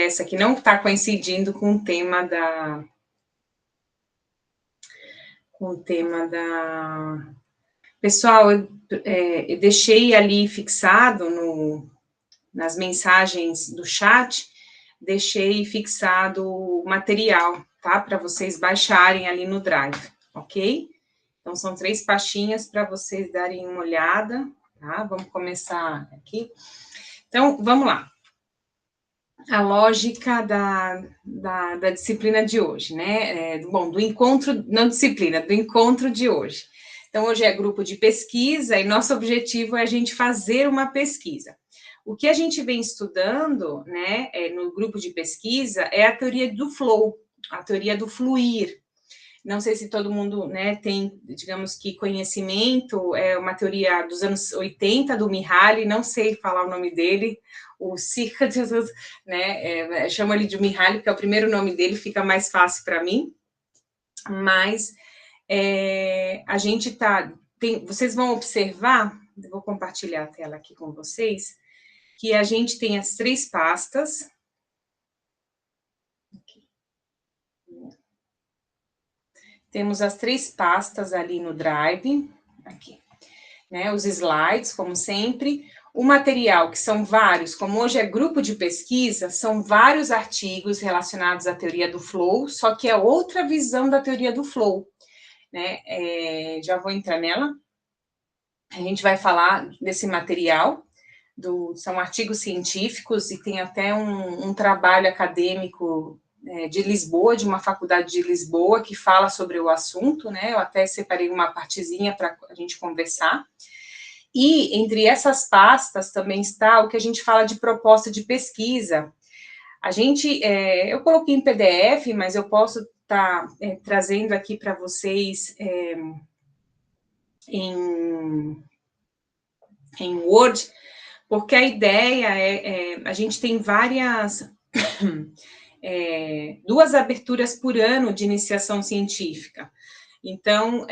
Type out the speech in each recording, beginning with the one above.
essa que não está coincidindo com o tema da... Pessoal, eu deixei ali fixado nas mensagens do chat, deixei fixado o material, tá? Para vocês baixarem ali no Drive, ok? Então, são 3 pastinhas para vocês darem uma olhada, tá? Vamos começar aqui. Então, vamos lá. A lógica da disciplina de hoje, né? Bom, do encontro, não disciplina, do encontro de hoje. Então, hoje é grupo de pesquisa e nosso objetivo é a gente fazer uma pesquisa. O que a gente vem estudando, né, no grupo de pesquisa é a teoria do flow, a teoria do fluir. Não sei se todo mundo, né, tem, digamos que conhecimento, é uma teoria dos anos 80 do Mihaly, não sei falar o nome dele, o Cicatidus, né, chamo ele de Mihaly, porque é o primeiro nome dele, fica mais fácil para mim, mas a gente vocês vão observar, eu vou compartilhar a tela aqui com vocês, que a gente tem as 3 pastas. Temos as 3 pastas ali no Drive, aqui, né, os slides, como sempre, o material, que são vários, como hoje é grupo de pesquisa, são vários artigos relacionados à teoria do flow, só que é outra visão da teoria do flow, né, já vou entrar nela. A gente vai falar desse material, são artigos científicos, e tem até um trabalho acadêmico de Lisboa, de uma faculdade de Lisboa, que fala sobre o assunto, né? Eu até separei uma partezinha para a gente conversar. E entre essas pastas também está o que a gente fala de proposta de pesquisa. A gente, eu coloquei em PDF, mas eu posso estar trazendo aqui para vocês em Word, porque a ideia a gente tem várias... 2 aberturas por ano de iniciação científica. Então,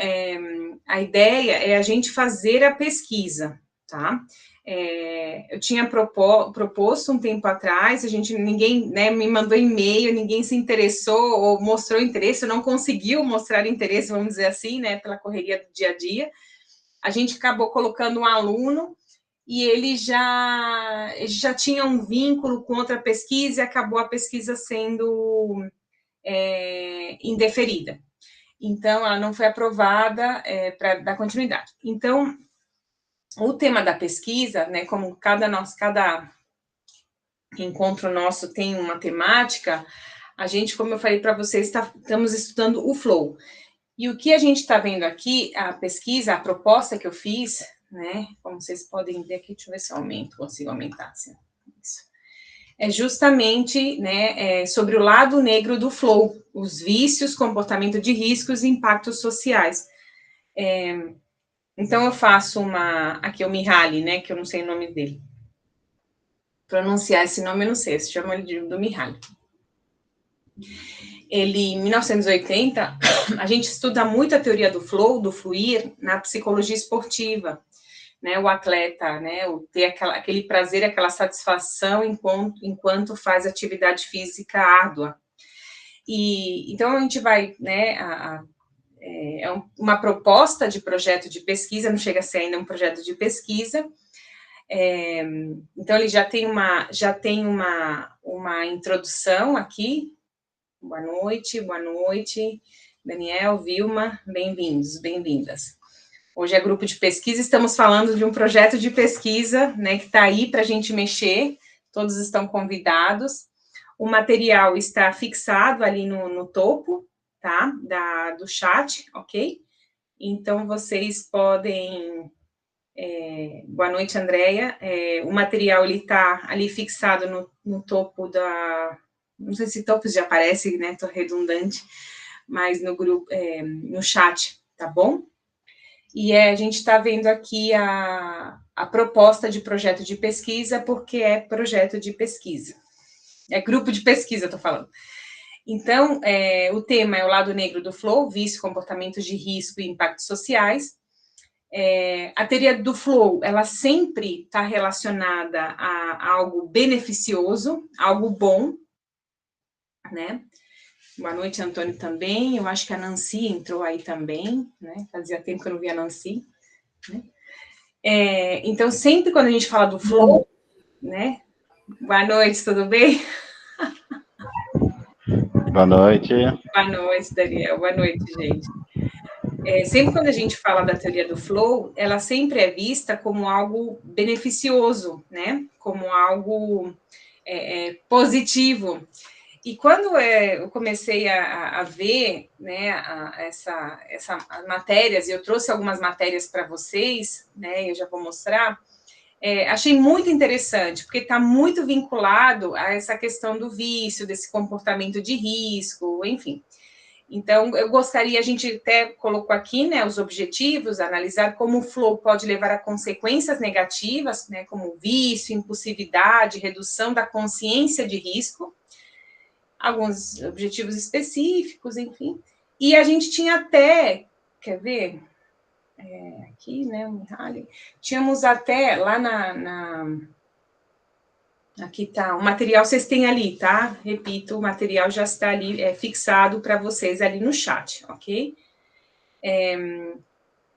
a ideia é a gente fazer a pesquisa, tá? Eu tinha proposto um tempo atrás, ninguém, né, me mandou e-mail, ninguém se interessou ou mostrou interesse, não conseguiu mostrar interesse, vamos dizer assim, né, pela correria do dia a dia. A gente acabou colocando um aluno e ele já tinha um vínculo com outra pesquisa e acabou a pesquisa sendo indeferida. Então, ela não foi aprovada para dar continuidade. Então, o tema da pesquisa, né, como cada encontro nosso tem uma temática, a gente, como eu falei para vocês, estamos estudando o flow. E o que a gente está vendo aqui, a pesquisa, a proposta que eu fiz, né, como vocês podem ver aqui, deixa eu ver se eu consigo aumentar, assim, isso. É justamente, né, sobre o lado negro do flow, os vícios, comportamento de riscos e impactos sociais. Então, eu faço aqui o Mihaly, né, que eu não sei o nome dele. Pronunciar esse nome eu não sei, se chama ele do Mihaly. Ele, em 1980, a gente estuda muito a teoria do flow, do fluir, na psicologia esportiva, né, o atleta, né, ter aquele prazer, aquela satisfação enquanto faz atividade física árdua. E então a gente vai, né, uma proposta de projeto de pesquisa, não chega a ser ainda um projeto de pesquisa. Então ele já tem uma introdução aqui. Boa noite, Daniel, Vilma, bem-vindos, bem-vindas. Hoje é grupo de pesquisa, estamos falando de um projeto de pesquisa, né, que está aí para a gente mexer, todos estão convidados. O material está fixado ali no topo, tá, do chat, ok? Então, vocês podem... boa noite, Andréia. O material, ele está ali fixado no topo não sei se topo já aparece, né, tô redundante, mas no grupo, no chat, tá bom? E a gente está vendo aqui a proposta de projeto de pesquisa, porque é projeto de pesquisa. É grupo de pesquisa, estou falando. Então, o tema é o lado negro do flow, vício, comportamentos de risco e impactos sociais. A teoria do flow, ela sempre está relacionada a algo beneficioso, algo bom, né? Boa noite, Antônio, também. Eu acho que a Nancy entrou aí também, né? Fazia tempo que eu não via a Nancy, né? Então, sempre quando a gente fala do flow, né? Boa noite, tudo bem? Boa noite. Boa noite, Daniel. Boa noite, gente. Sempre quando a gente fala da teoria do flow, ela sempre é vista como algo beneficioso, né? Como algo positivo. E quando eu comecei a ver, né, essas matérias, e eu trouxe algumas matérias para vocês, né, eu já vou mostrar, achei muito interessante, porque está muito vinculado a essa questão do vício, desse comportamento de risco, enfim. Então, eu gostaria, a gente até colocou aqui, né, os objetivos, analisar como o flow pode levar a consequências negativas, né, como vício, impulsividade, redução da consciência de risco, alguns objetivos específicos, enfim. E a gente tinha até, quer ver? Aqui, né, o Mihaly, tínhamos até lá aqui tá, o material vocês têm ali, tá? Repito, o material já está ali fixado para vocês ali no chat, ok?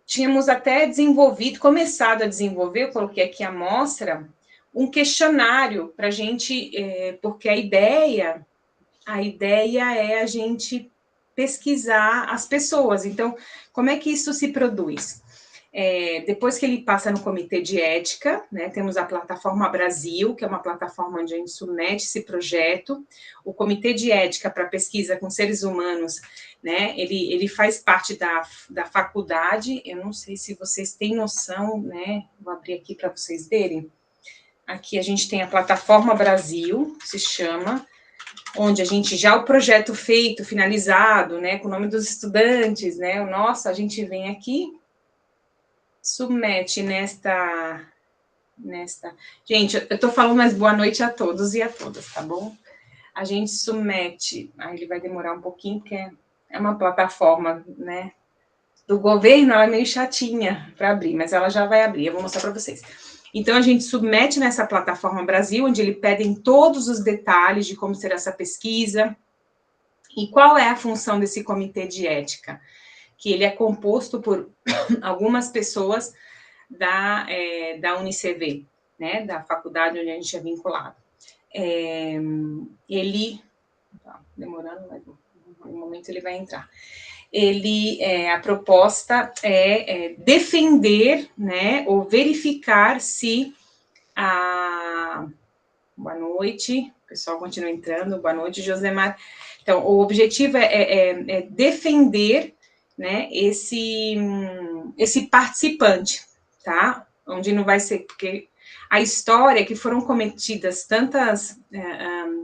Tínhamos até começado a desenvolver, eu coloquei aqui a amostra, um questionário para a gente, porque a ideia é a gente pesquisar as pessoas. Então, como é que isso se produz? Depois que ele passa no comitê de ética, né, temos a plataforma Brasil, que é uma plataforma onde a gente submete esse projeto. O comitê de ética para pesquisa com seres humanos, né, ele faz parte da faculdade. Eu não sei se vocês têm noção, né, vou abrir aqui para vocês verem. Aqui a gente tem a plataforma Brasil, se chama, onde a gente já o projeto feito, finalizado, né, com o nome dos estudantes, né, a gente vem aqui, submete nesta... Gente, eu tô falando mais boa noite a todos e a todas, tá bom? A gente submete, aí ele vai demorar um pouquinho, porque é uma plataforma, né, do governo, ela é meio chatinha para abrir, mas ela já vai abrir, eu vou mostrar para vocês. Então, a gente submete nessa plataforma Brasil, onde ele pedem todos os detalhes de como será essa pesquisa e qual é a função desse comitê de ética, que ele é composto por algumas pessoas da UniCV, né, da faculdade onde a gente é vinculado. Ele, tá demorando, mas no momento ele vai entrar. A proposta é defender, né, ou verificar se boa noite, o pessoal continua entrando, boa noite, Josemar. Então, o objetivo é defender, né, esse participante, tá? Onde não vai ser, porque a história é que foram cometidas tantas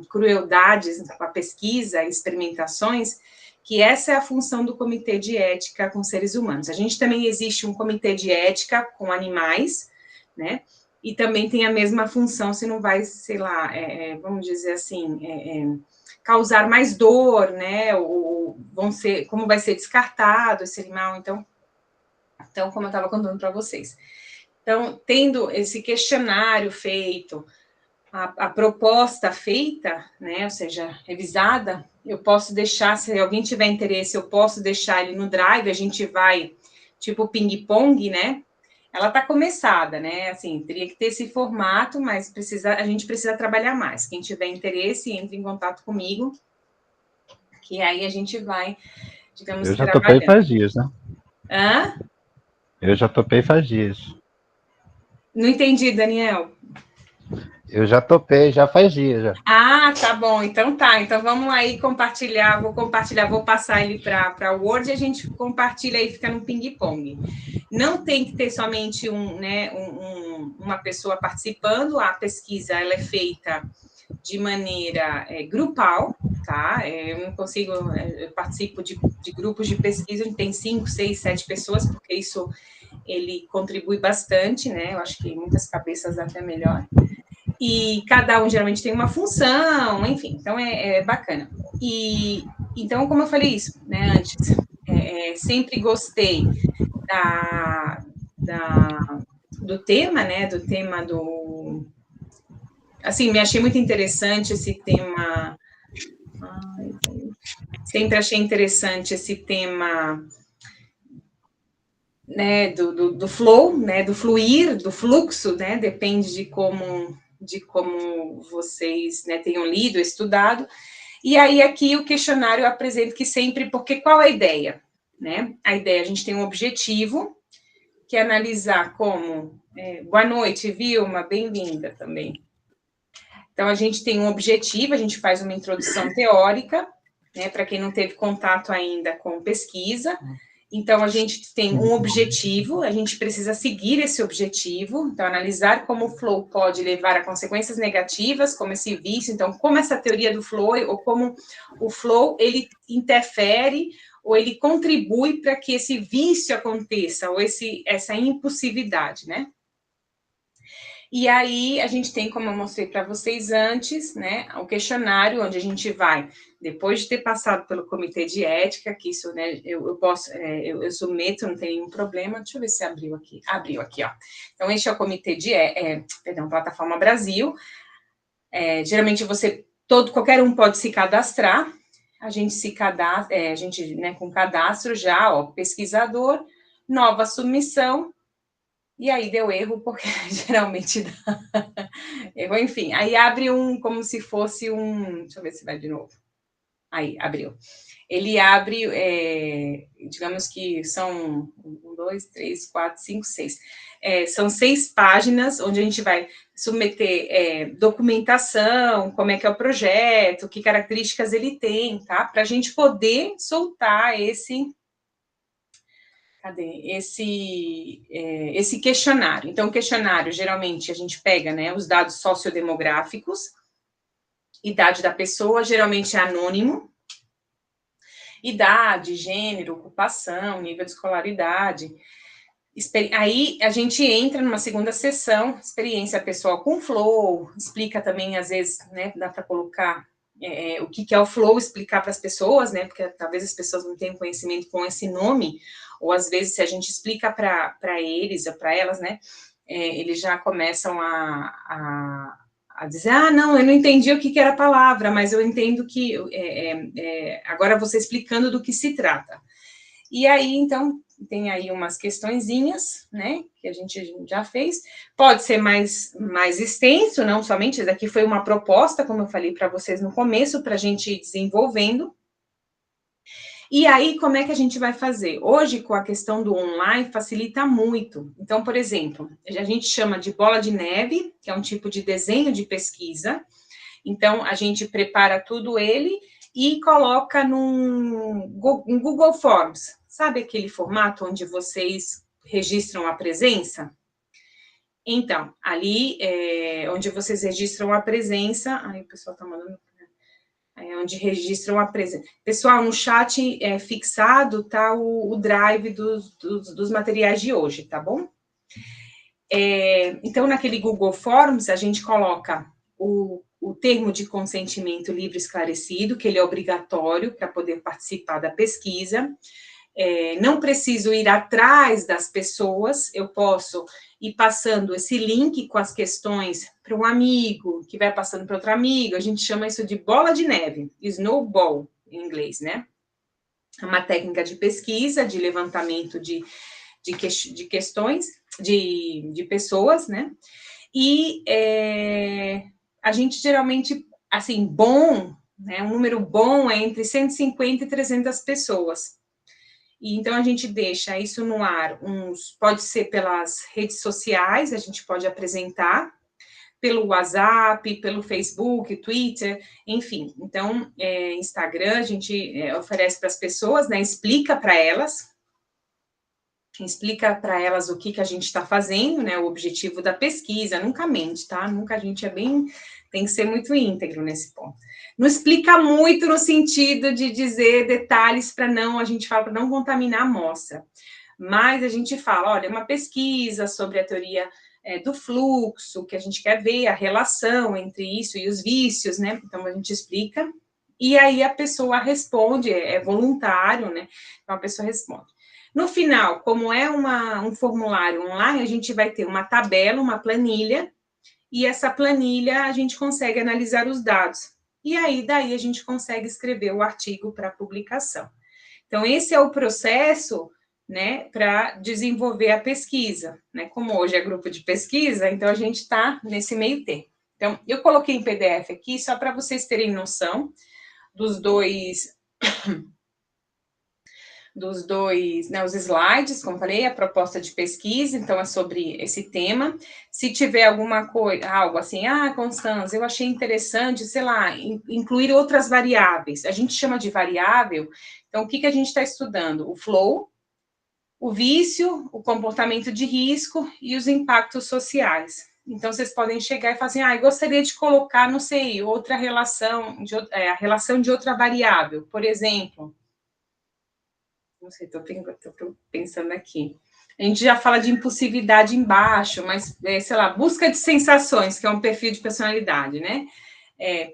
crueldades com a pesquisa, experimentações, que essa é a função do comitê de ética com seres humanos. A gente também existe um comitê de ética com animais, né? E também tem a mesma função, se não vai, sei lá, vamos dizer assim, causar mais dor, né? Ou como vai ser descartado esse animal, então como eu estava contando para vocês. Então, tendo esse questionário feito, a proposta feita, né, ou seja, revisada, eu posso deixar, se alguém tiver interesse, eu posso deixar ele no Drive, a gente vai, tipo ping-pong, né? Ela está começada, né? Assim, teria que ter esse formato, mas a gente precisa trabalhar mais. Quem tiver interesse, entre em contato comigo, que aí a gente vai, digamos, Eu já trabalhando. topei faz dias, né? Hã? Eu já topei faz dias. Não entendi, Daniel. Eu já topei, já faz dias, já. Ah, tá bom. Então tá. Então vamos aí compartilhar. Vou passar ele para o Word e a gente compartilha aí, fica no ping-pong. Não tem que ter somente uma pessoa participando. A pesquisa ela é feita de maneira grupal, tá? Eu não consigo, eu participo de grupos de pesquisa, onde tem 5, 6, 7 pessoas, porque isso ele contribui bastante, né? Eu acho que muitas cabeças até melhor. E cada um geralmente tem uma função, enfim, então é bacana. E então, como eu falei isso, né, antes, sempre gostei do tema, né, assim, me achei muito interessante esse tema. Sempre achei interessante esse tema, né, do flow, né, do fluir, do fluxo, né, depende de como vocês, né, tenham lido, estudado. E aí aqui o questionário eu apresento que sempre, porque qual é a ideia? Né? A ideia, a gente tem um objetivo, que é analisar como... boa noite, Vilma, bem-vinda também. Então, a gente tem um objetivo, a gente faz uma introdução teórica, né, para quem não teve contato ainda com pesquisa. Então, a gente tem um objetivo, a gente precisa seguir esse objetivo, então, analisar como o flow pode levar a consequências negativas, como esse vício, então, como essa teoria do flow, ou como o flow, ele interfere, ou ele contribui para que esse vício aconteça, ou essa impulsividade, né? E aí, a gente tem, como eu mostrei para vocês antes, né, o questionário, onde a gente vai, depois de ter passado pelo comitê de ética, que isso, né, eu posso, eu submeto, não tem nenhum problema. Deixa eu ver se abriu aqui. Abriu aqui, ó. Então, este é o comitê de, Plataforma Brasil. Geralmente, qualquer um pode se cadastrar. A gente se cadastra, né, com cadastro já, ó, pesquisador, nova submissão. E aí deu erro, porque geralmente dá erro, enfim. Aí abre como se fosse deixa eu ver se vai de novo. Aí, abriu. Ele abre, digamos que são 1, 2, 3, 4, 5, 6. São 6 páginas, onde a gente vai submeter documentação, como é que é o projeto, que características ele tem, tá? Para a gente poder soltar esse questionário. Então, o questionário, geralmente, a gente pega, né, os dados sociodemográficos, idade da pessoa, geralmente é anônimo, idade, gênero, ocupação, nível de escolaridade. Aí, a gente entra numa segunda sessão, experiência pessoal com flow, explica também, às vezes, né, dá para colocar o que é o flow, explicar para as pessoas, né, porque talvez as pessoas não tenham conhecimento com esse nome, ou às vezes se a gente explica para eles ou para elas, né, eles já começam a dizer, não, eu não entendi o que era a palavra, mas eu entendo que agora você explicando do que se trata. E aí, então, tem aí umas questõezinhas, né, que a gente já fez. Pode ser mais extenso, não somente, isso aqui foi uma proposta, como eu falei para vocês no começo, para a gente ir desenvolvendo. E aí, como é que a gente vai fazer? Hoje, com a questão do online, facilita muito. Então, por exemplo, a gente chama de bola de neve, que é um tipo de desenho de pesquisa. Então, a gente prepara tudo ele e coloca num Google Forms. Sabe aquele formato onde vocês registram a presença? Então, ali onde vocês registram a presença... Ai, o pessoal está mandando... onde registram a presença. Pessoal, no chat fixado está o drive dos materiais de hoje, tá bom? Então, naquele Google Forms, a gente coloca o termo de consentimento livre e esclarecido, que ele é obrigatório para poder participar da pesquisa. Não preciso ir atrás das pessoas, eu posso ir passando esse link com as questões para um amigo, que vai passando para outro amigo, a gente chama isso de bola de neve, snowball, em inglês, né? É uma técnica de pesquisa, de levantamento de questões, de pessoas, né? E a gente geralmente, assim, bom, né? Um número bom é entre 150 e 300 pessoas. E então, a gente deixa isso no ar, pode ser pelas redes sociais, a gente pode apresentar, pelo WhatsApp, pelo Facebook, Twitter, enfim. Então, Instagram, a gente oferece para as pessoas, né, explica para elas o que a gente está fazendo, né, o objetivo da pesquisa, nunca mente, tá? Nunca a gente tem que ser muito íntegro nesse ponto. Não explica muito no sentido de dizer detalhes a gente fala para não contaminar a amostra, mas a gente fala, olha, uma pesquisa sobre a teoria do fluxo, que a gente quer ver a relação entre isso e os vícios, né? Então, a gente explica, e aí a pessoa responde, é voluntário, né? Então, a pessoa responde. No final, como é um formulário online, a gente vai ter uma tabela, uma planilha, e essa planilha a gente consegue analisar os dados. e aí daí a gente consegue escrever o artigo para publicação. Então, esse é o processo, né, para desenvolver a pesquisa, né? Como hoje é grupo de pesquisa, então a gente está nesse meio tempo. Então, eu coloquei em PDF aqui só para vocês terem noção dos dois, né, os slides, como falei, a proposta de pesquisa, então é sobre esse tema. Se tiver alguma coisa, algo assim, Constanza, eu achei interessante, sei lá, incluir outras variáveis. A gente chama de variável, então o que a gente está estudando? O flow, o vício, o comportamento de risco e os impactos sociais. Então, vocês podem chegar e falar assim, eu gostaria de colocar, não sei, outra relação, a relação de outra variável. Por exemplo, não sei, estou pensando aqui. A gente já fala de impulsividade embaixo, mas, sei lá, busca de sensações, que é um perfil de personalidade, né?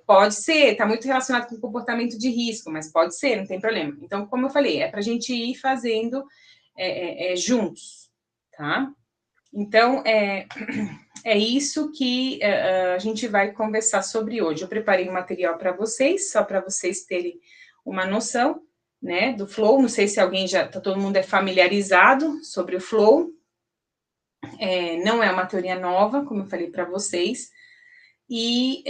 Pode ser, está muito relacionado com comportamento de risco, mas pode ser, não tem problema. Então, como eu falei, é para a gente ir fazendo juntos, tá? Então, é isso que a gente vai conversar sobre hoje. Eu preparei um material para vocês, só para vocês terem uma noção, né, do flow. Não sei se alguém todo mundo é familiarizado sobre o flow. Não é uma teoria nova, como eu falei para vocês. E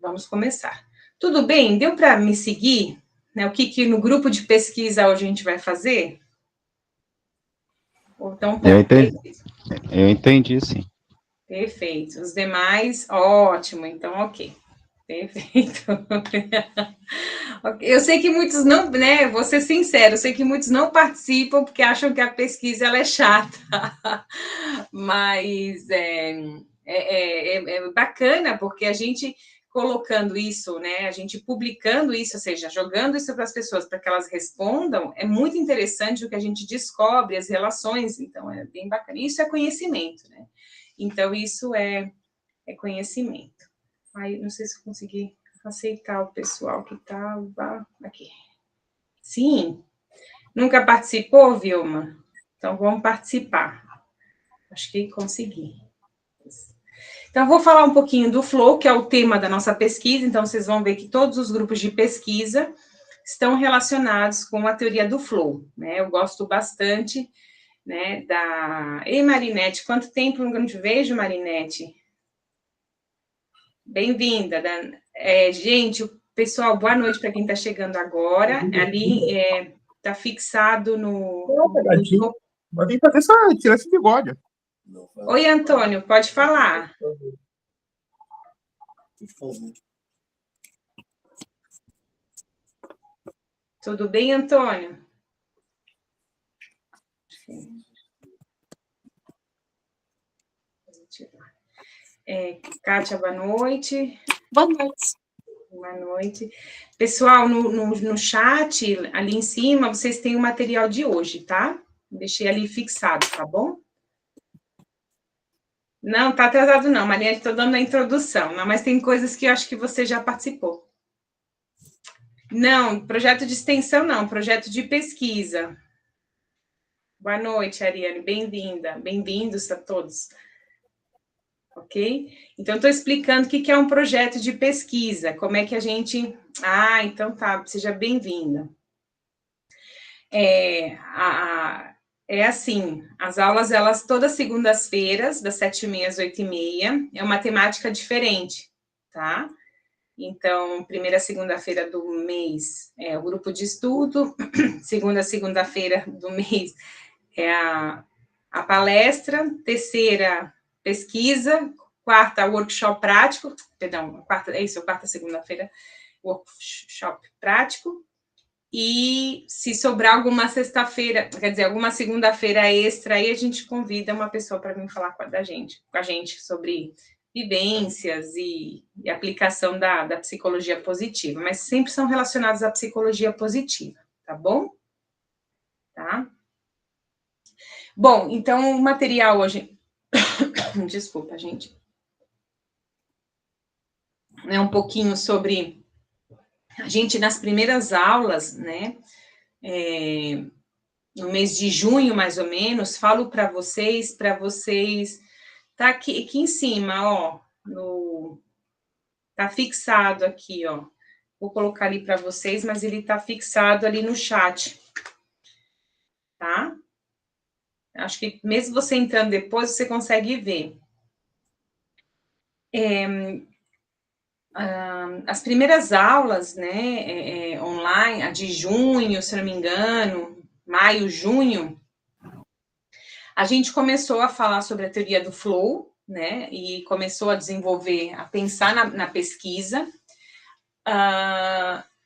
vamos começar. Tudo bem? Deu para me seguir? Né, o que no grupo de pesquisa hoje a gente vai fazer? Então, eu entendi, sim. Perfeito. Os demais, ótimo. Então, ok. Perfeito. Eu sei que muitos não, né? Vou ser sincero, eu sei que muitos não participam porque acham que a pesquisa ela é chata. Mas é bacana porque a gente colocando isso, né? A gente publicando isso, ou seja, jogando isso para as pessoas para que elas respondam, é muito interessante o que a gente descobre, as relações, então é bem bacana. Isso é conhecimento, né? Então, isso é conhecimento. Aí, não sei se eu consegui aceitar o pessoal que estava aqui. Sim. Nunca participou, Vilma? Então, vamos participar. Acho que consegui. Então, vou falar um pouquinho do Flow, que é o tema da nossa pesquisa. Então, vocês vão ver que todos os grupos de pesquisa estão relacionados com a teoria do Flow, né? Eu gosto bastante, né, Ei, Marinete, quanto tempo eu não te vejo, Marinete? Bem-vinda. Gente, pessoal, boa noite para quem está chegando agora. Ali está fixado no... Mas vem fazer tirar esse bigode. Oi, Antônio, pode falar. Tudo bem, Antônio? Kátia, boa noite. Boa noite. Boa noite. Pessoal, no chat, ali em cima, vocês têm o material de hoje, tá? Deixei ali fixado, tá bom? Não, tá atrasado não, Maria, estou dando a introdução, não, mas tem coisas que eu acho que você já participou. Não, projeto de extensão não, projeto de pesquisa. Boa noite, Ariane, bem-vinda, bem-vindos a todos. Ok? Então, estou explicando o que é um projeto de pesquisa, como é que a gente... então tá, seja bem-vinda. Assim, as aulas, elas todas segundas-feiras, das 7h30 às 8h30, é uma temática diferente, tá? Então, primeira segunda-feira do mês é o grupo de estudo, segunda-feira do mês é a palestra, terceira, pesquisa, quarta, workshop prático, perdão, quarta segunda-feira, workshop prático, e se sobrar alguma sexta-feira, quer dizer, alguma segunda-feira extra, aí a gente convida uma pessoa para vir falar com a gente sobre vivências e aplicação da psicologia positiva, mas sempre são relacionados à psicologia positiva, tá bom? Tá? Bom, então o material hoje... Desculpa, gente. É um pouquinho sobre... A gente, nas primeiras aulas, né, no mês de junho, mais ou menos, falo para vocês, tá aqui em cima, ó, Tá fixado aqui, ó. Vou colocar ali para vocês, mas ele tá fixado ali no chat. Tá? Acho que mesmo você entrando depois, você consegue ver. As primeiras aulas, né, online, a de junho, se não me engano, maio, junho, a gente começou a falar sobre a teoria do flow, né, e começou a desenvolver, a pensar na pesquisa,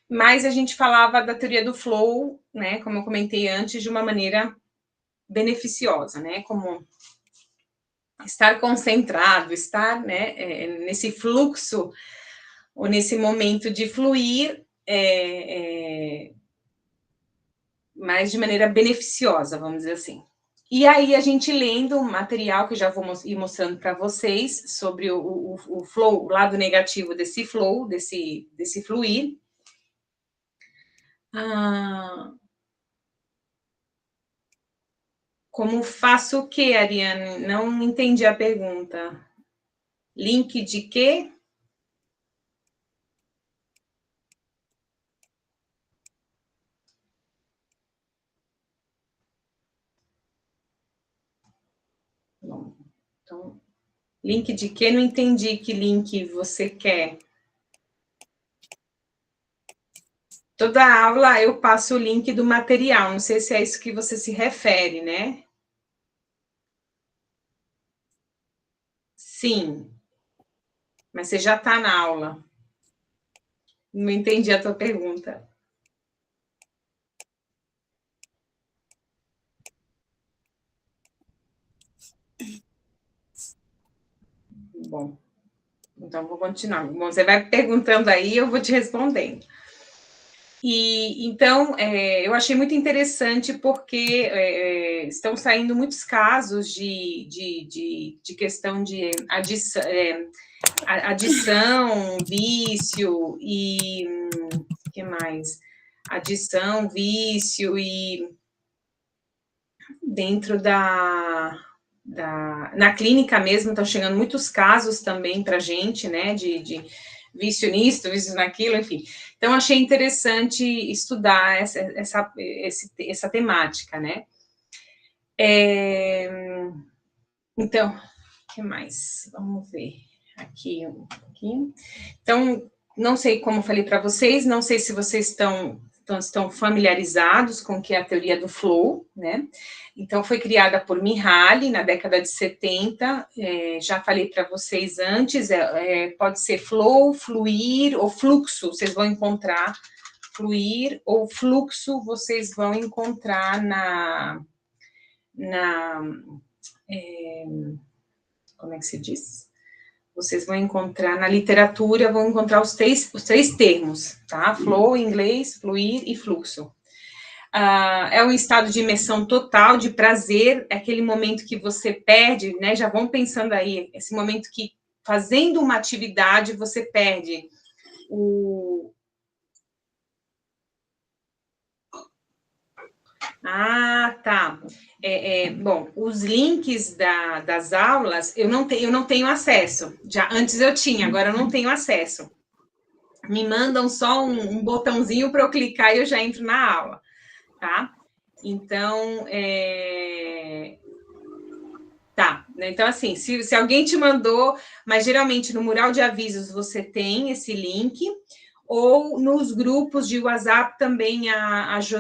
mas a gente falava da teoria do flow, né, como eu comentei antes, de uma maneira beneficiosa, né, como estar concentrado, estar, né, nesse fluxo, ou nesse momento de fluir, mas de maneira beneficiosa, vamos dizer assim. E aí, a gente lendo o material que eu já vou ir mostrando para vocês sobre o flow, o lado negativo desse flow, desse fluir. Como faço o quê, Ariane? Não entendi a pergunta. Link de quê? Bom, então, link de quê? Não entendi que link você quer. Toda aula eu passo o link do material, não sei se é isso que você se refere, né? Sim, mas você já está na aula. Não entendi a tua pergunta. Bom, então vou continuar. Bom, você vai perguntando aí, eu vou te respondendo. E então eu achei muito interessante porque estão saindo muitos casos de questão de adição, vício e o que mais? Adição, vício e dentro na clínica mesmo estão chegando muitos casos também para a gente, né, de vício nisso, vício naquilo, enfim. Então, achei interessante estudar essa temática, né? Então, o que mais? Vamos ver aqui um pouquinho. Então, não sei como falei para vocês, não sei se vocês estão familiarizados com o que é a teoria do flow, né? Então, foi criada por Mihaly na década de 70, já falei para vocês antes, pode ser flow, fluir ou fluxo, vocês vão encontrar fluir ou fluxo, vocês vão encontrar como é que se diz? Vocês vão encontrar na literatura, vão encontrar os três termos, tá? Flow em inglês, fluir e fluxo. É um estado de imersão total, de prazer, é aquele momento que você perde, né? Já vão pensando aí, esse momento que, fazendo uma atividade, você perde o... tá. Bom, os links das aulas, eu não tenho acesso. Já antes eu tinha, agora eu não tenho acesso. Me mandam só um botãozinho para eu clicar e eu já entro na aula, tá? Então, tá. Então, assim, se alguém te mandou, mas geralmente no mural de avisos você tem esse link, ou nos grupos de WhatsApp também a Jo,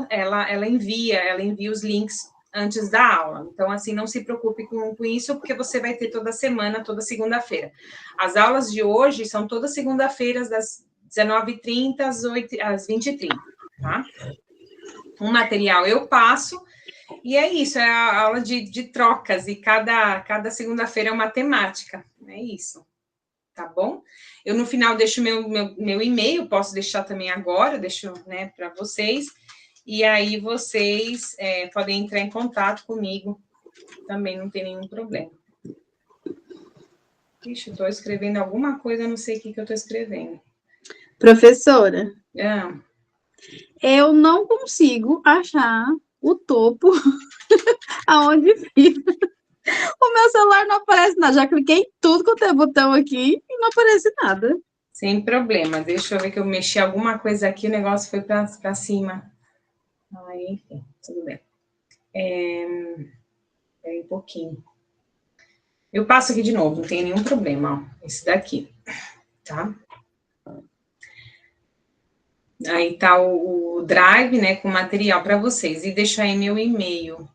ela envia os links antes da aula. Então, assim, não se preocupe com isso, porque você vai ter toda semana, toda segunda-feira. As aulas de hoje são todas segunda-feiras, das 19h30 às 20h30, tá? Um material eu passo, e é isso, é a aula de trocas, e cada segunda-feira é uma temática, é isso. Tá bom? Eu, no final, deixo meu e-mail, posso deixar também agora, deixo, né, para vocês, e aí vocês podem entrar em contato comigo, também não tem nenhum problema. Ixi, estou escrevendo alguma coisa, não sei o que eu estou escrevendo. Professora, eu não consigo achar o topo aonde fica O meu celular não aparece nada. Já cliquei em tudo quanto é botão aqui e não aparece nada. Sem problema. Deixa eu ver que eu mexi alguma coisa aqui, o negócio foi para cima. Aí, enfim, tudo bem. Um pouquinho. Eu passo aqui de novo, não tem nenhum problema, ó. Esse daqui, tá? Aí tá o Drive, né, com material para vocês. E deixa aí meu e-mail.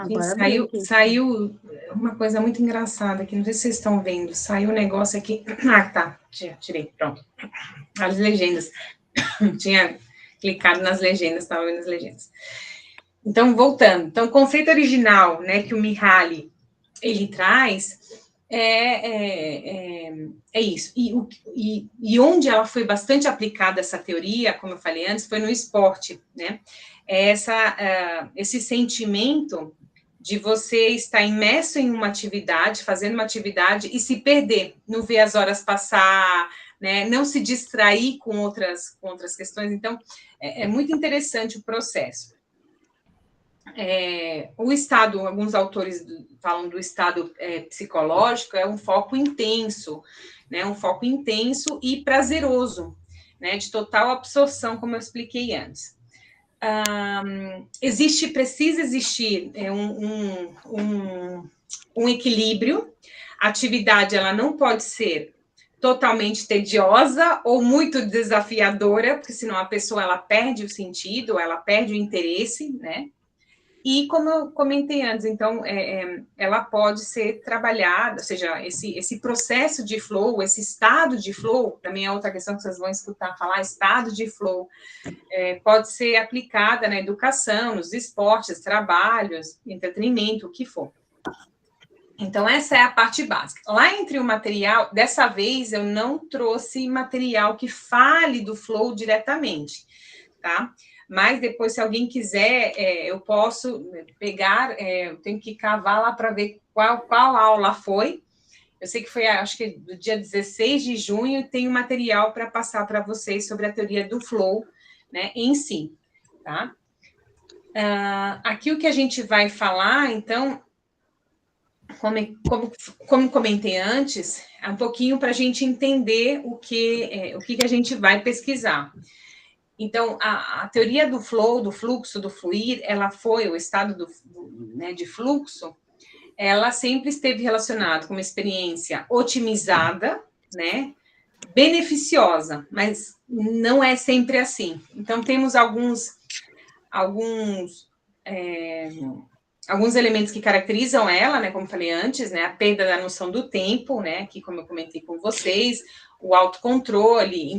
Gente, saiu uma coisa muito engraçada aqui, não sei se vocês estão vendo. Saiu um negócio aqui. Ah, tá. Tirei, pronto. As legendas. Tinha clicado nas legendas, estava vendo as legendas. Então, voltando. Então, o conceito original, né, que o Mihaly, ele traz, é isso. E onde ela foi bastante aplicada, essa teoria, como eu falei antes, foi no esporte, né? Esse sentimento de você estar imerso em uma atividade, fazendo uma atividade e se perder, não ver as horas passar, né? Não se distrair com outras questões. Então, é muito interessante o processo. O estado, alguns autores falam do estado psicológico, é um foco intenso, né? Um foco intenso e prazeroso, né? De total absorção, como eu expliquei antes. Precisa existir um equilíbrio. A atividade, ela não pode ser totalmente tediosa ou muito desafiadora, porque senão a pessoa, ela perde o sentido, ela perde o interesse, né? E, como eu comentei antes, então, ela pode ser trabalhada, ou seja, esse processo de flow, esse estado de flow, também é outra questão que vocês vão escutar falar, estado de flow, pode ser aplicada na educação, nos esportes, trabalhos, entretenimento, o que for. Então, essa é a parte básica. Lá entre o material, dessa vez, eu não trouxe material que fale do flow diretamente, tá? Mas depois, se alguém quiser, eu posso pegar, eu tenho que cavar lá para ver qual aula foi. Eu sei que foi, acho que do dia 16 de junho, tem um material para passar para vocês sobre a teoria do flow, né, em si, tá? Aqui o que a gente vai falar, então, como comentei antes, é um pouquinho para a gente entender o que a gente vai pesquisar. Então, a teoria do flow, do fluxo, do fluir, ela foi, o estado né, de fluxo, ela sempre esteve relacionada com uma experiência otimizada, né, beneficiosa, mas não é sempre assim. Então, temos alguns elementos que caracterizam ela, né, como falei antes, né, a perda da noção do tempo, né, que como eu comentei com vocês, o autocontrole,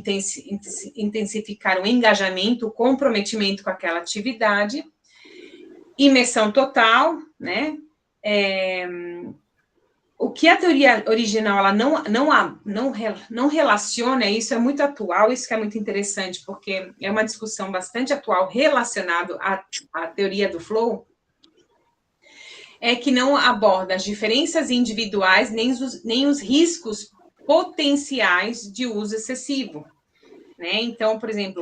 intensificar o engajamento, o comprometimento com aquela atividade, imersão total, né, o que a teoria original ela não relaciona, isso é muito atual, isso que é muito interessante, porque é uma discussão bastante atual relacionado à teoria do flow, é que não aborda as diferenças individuais, nem os riscos potenciais de uso excessivo, né? Então, por exemplo,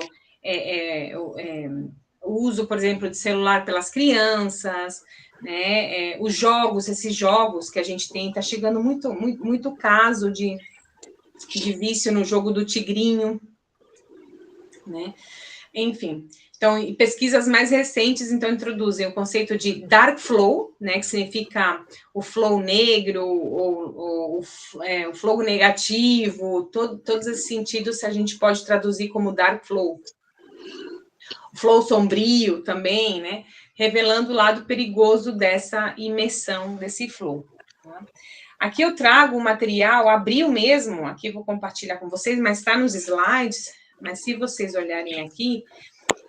o uso, por exemplo, de celular pelas crianças, né? Esses jogos que a gente tem, está chegando muito caso de vício no jogo do tigrinho, né? Enfim. Então, pesquisas mais recentes, então, introduzem o conceito de dark flow, né, que significa o flow negro, ou o flow negativo, todos esses sentidos a gente pode traduzir como dark flow. O flow sombrio também, né, revelando o lado perigoso dessa imersão, desse flow. Tá? Aqui eu trago o material, abriu mesmo, aqui eu vou compartilhar com vocês, mas está nos slides, mas se vocês olharem aqui,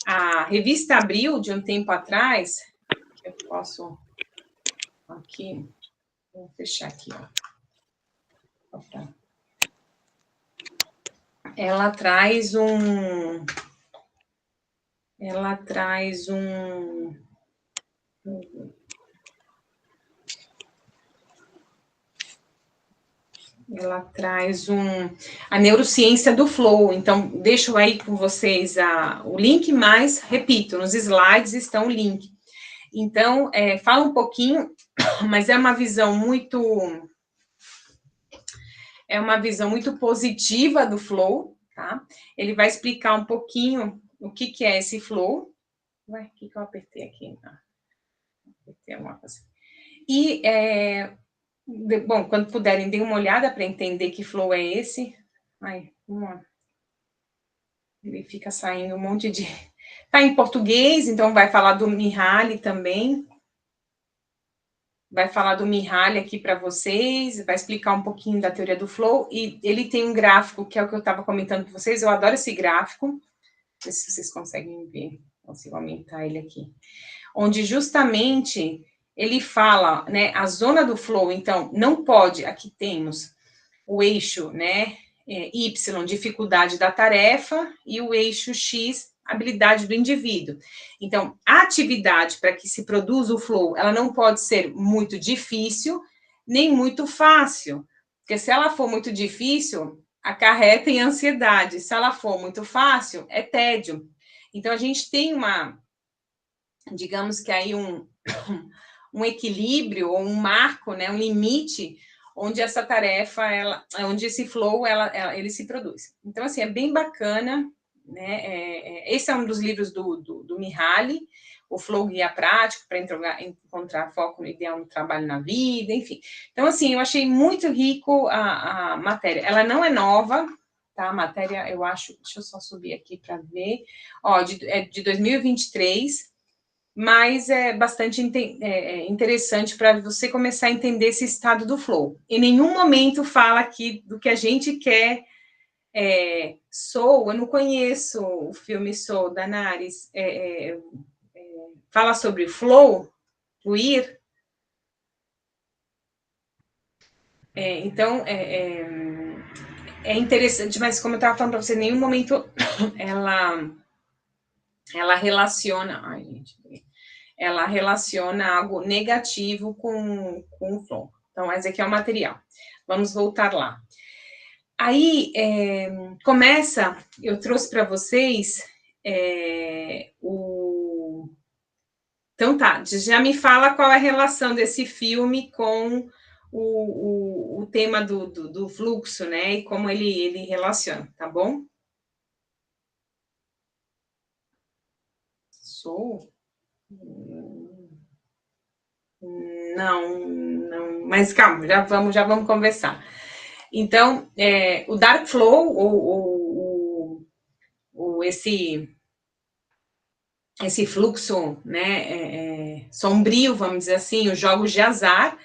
a revista Abril, de um tempo atrás, eu posso, aqui, vou fechar aqui, ó. Ela traz a neurociência do flow. Então, deixo aí com vocês o link, mas, repito, nos slides estão o link. Então, fala um pouquinho, mas é uma visão muito positiva do flow, tá? Ele vai explicar um pouquinho o que é esse flow. Ué, o que eu apertei aqui? Apertei alguma coisa. E, bom, quando puderem, deem uma olhada para entender que flow é esse. Ai, ele fica saindo um monte de... Tá em português, então vai falar do Mihaly também. Vai falar do Mihaly aqui para vocês, vai explicar um pouquinho da teoria do flow, e ele tem um gráfico, que é o que eu estava comentando com vocês, eu adoro esse gráfico, não sei se vocês conseguem ver, consigo aumentar ele aqui, onde justamente ele fala, né, a zona do flow, então, não pode, aqui temos o eixo, né, Y, dificuldade da tarefa, e o eixo X, habilidade do indivíduo. Então, a atividade para que se produza o flow, ela não pode ser muito difícil, nem muito fácil, porque se ela for muito difícil, acarreta em ansiedade, se ela for muito fácil, é tédio. Então, a gente tem digamos que aí um equilíbrio, ou um marco, né, um limite, onde essa tarefa, onde esse flow, ele se produz. Então, assim, é bem bacana, né? Esse é um dos livros do Mihaly, o Flow Guia Prático, para encontrar foco no ideal no trabalho na vida, enfim. Então, assim, eu achei muito rico a matéria. Ela não é nova, tá? A matéria, eu acho, deixa eu só subir aqui para ver, de 2023, mas é bastante interessante para você começar a entender esse estado do flow. Em nenhum momento fala aqui do que a gente quer. Soul, eu não conheço o filme Soul, da Nares. Fala sobre flow, fluir. Então, é interessante, mas como eu estava falando para você, em nenhum momento ela relaciona... Ai, gente... ela relaciona algo negativo com o flow. Então, esse aqui é o material. Vamos voltar lá. Aí, eu trouxe para vocês Então, tá, já me fala qual é a relação desse filme com o tema do fluxo, né, e como ele relaciona, tá bom? Não, mas calma, já vamos conversar. Então, o Dark Flow, ou esse fluxo, né, sombrio, vamos dizer assim, os jogos de azar,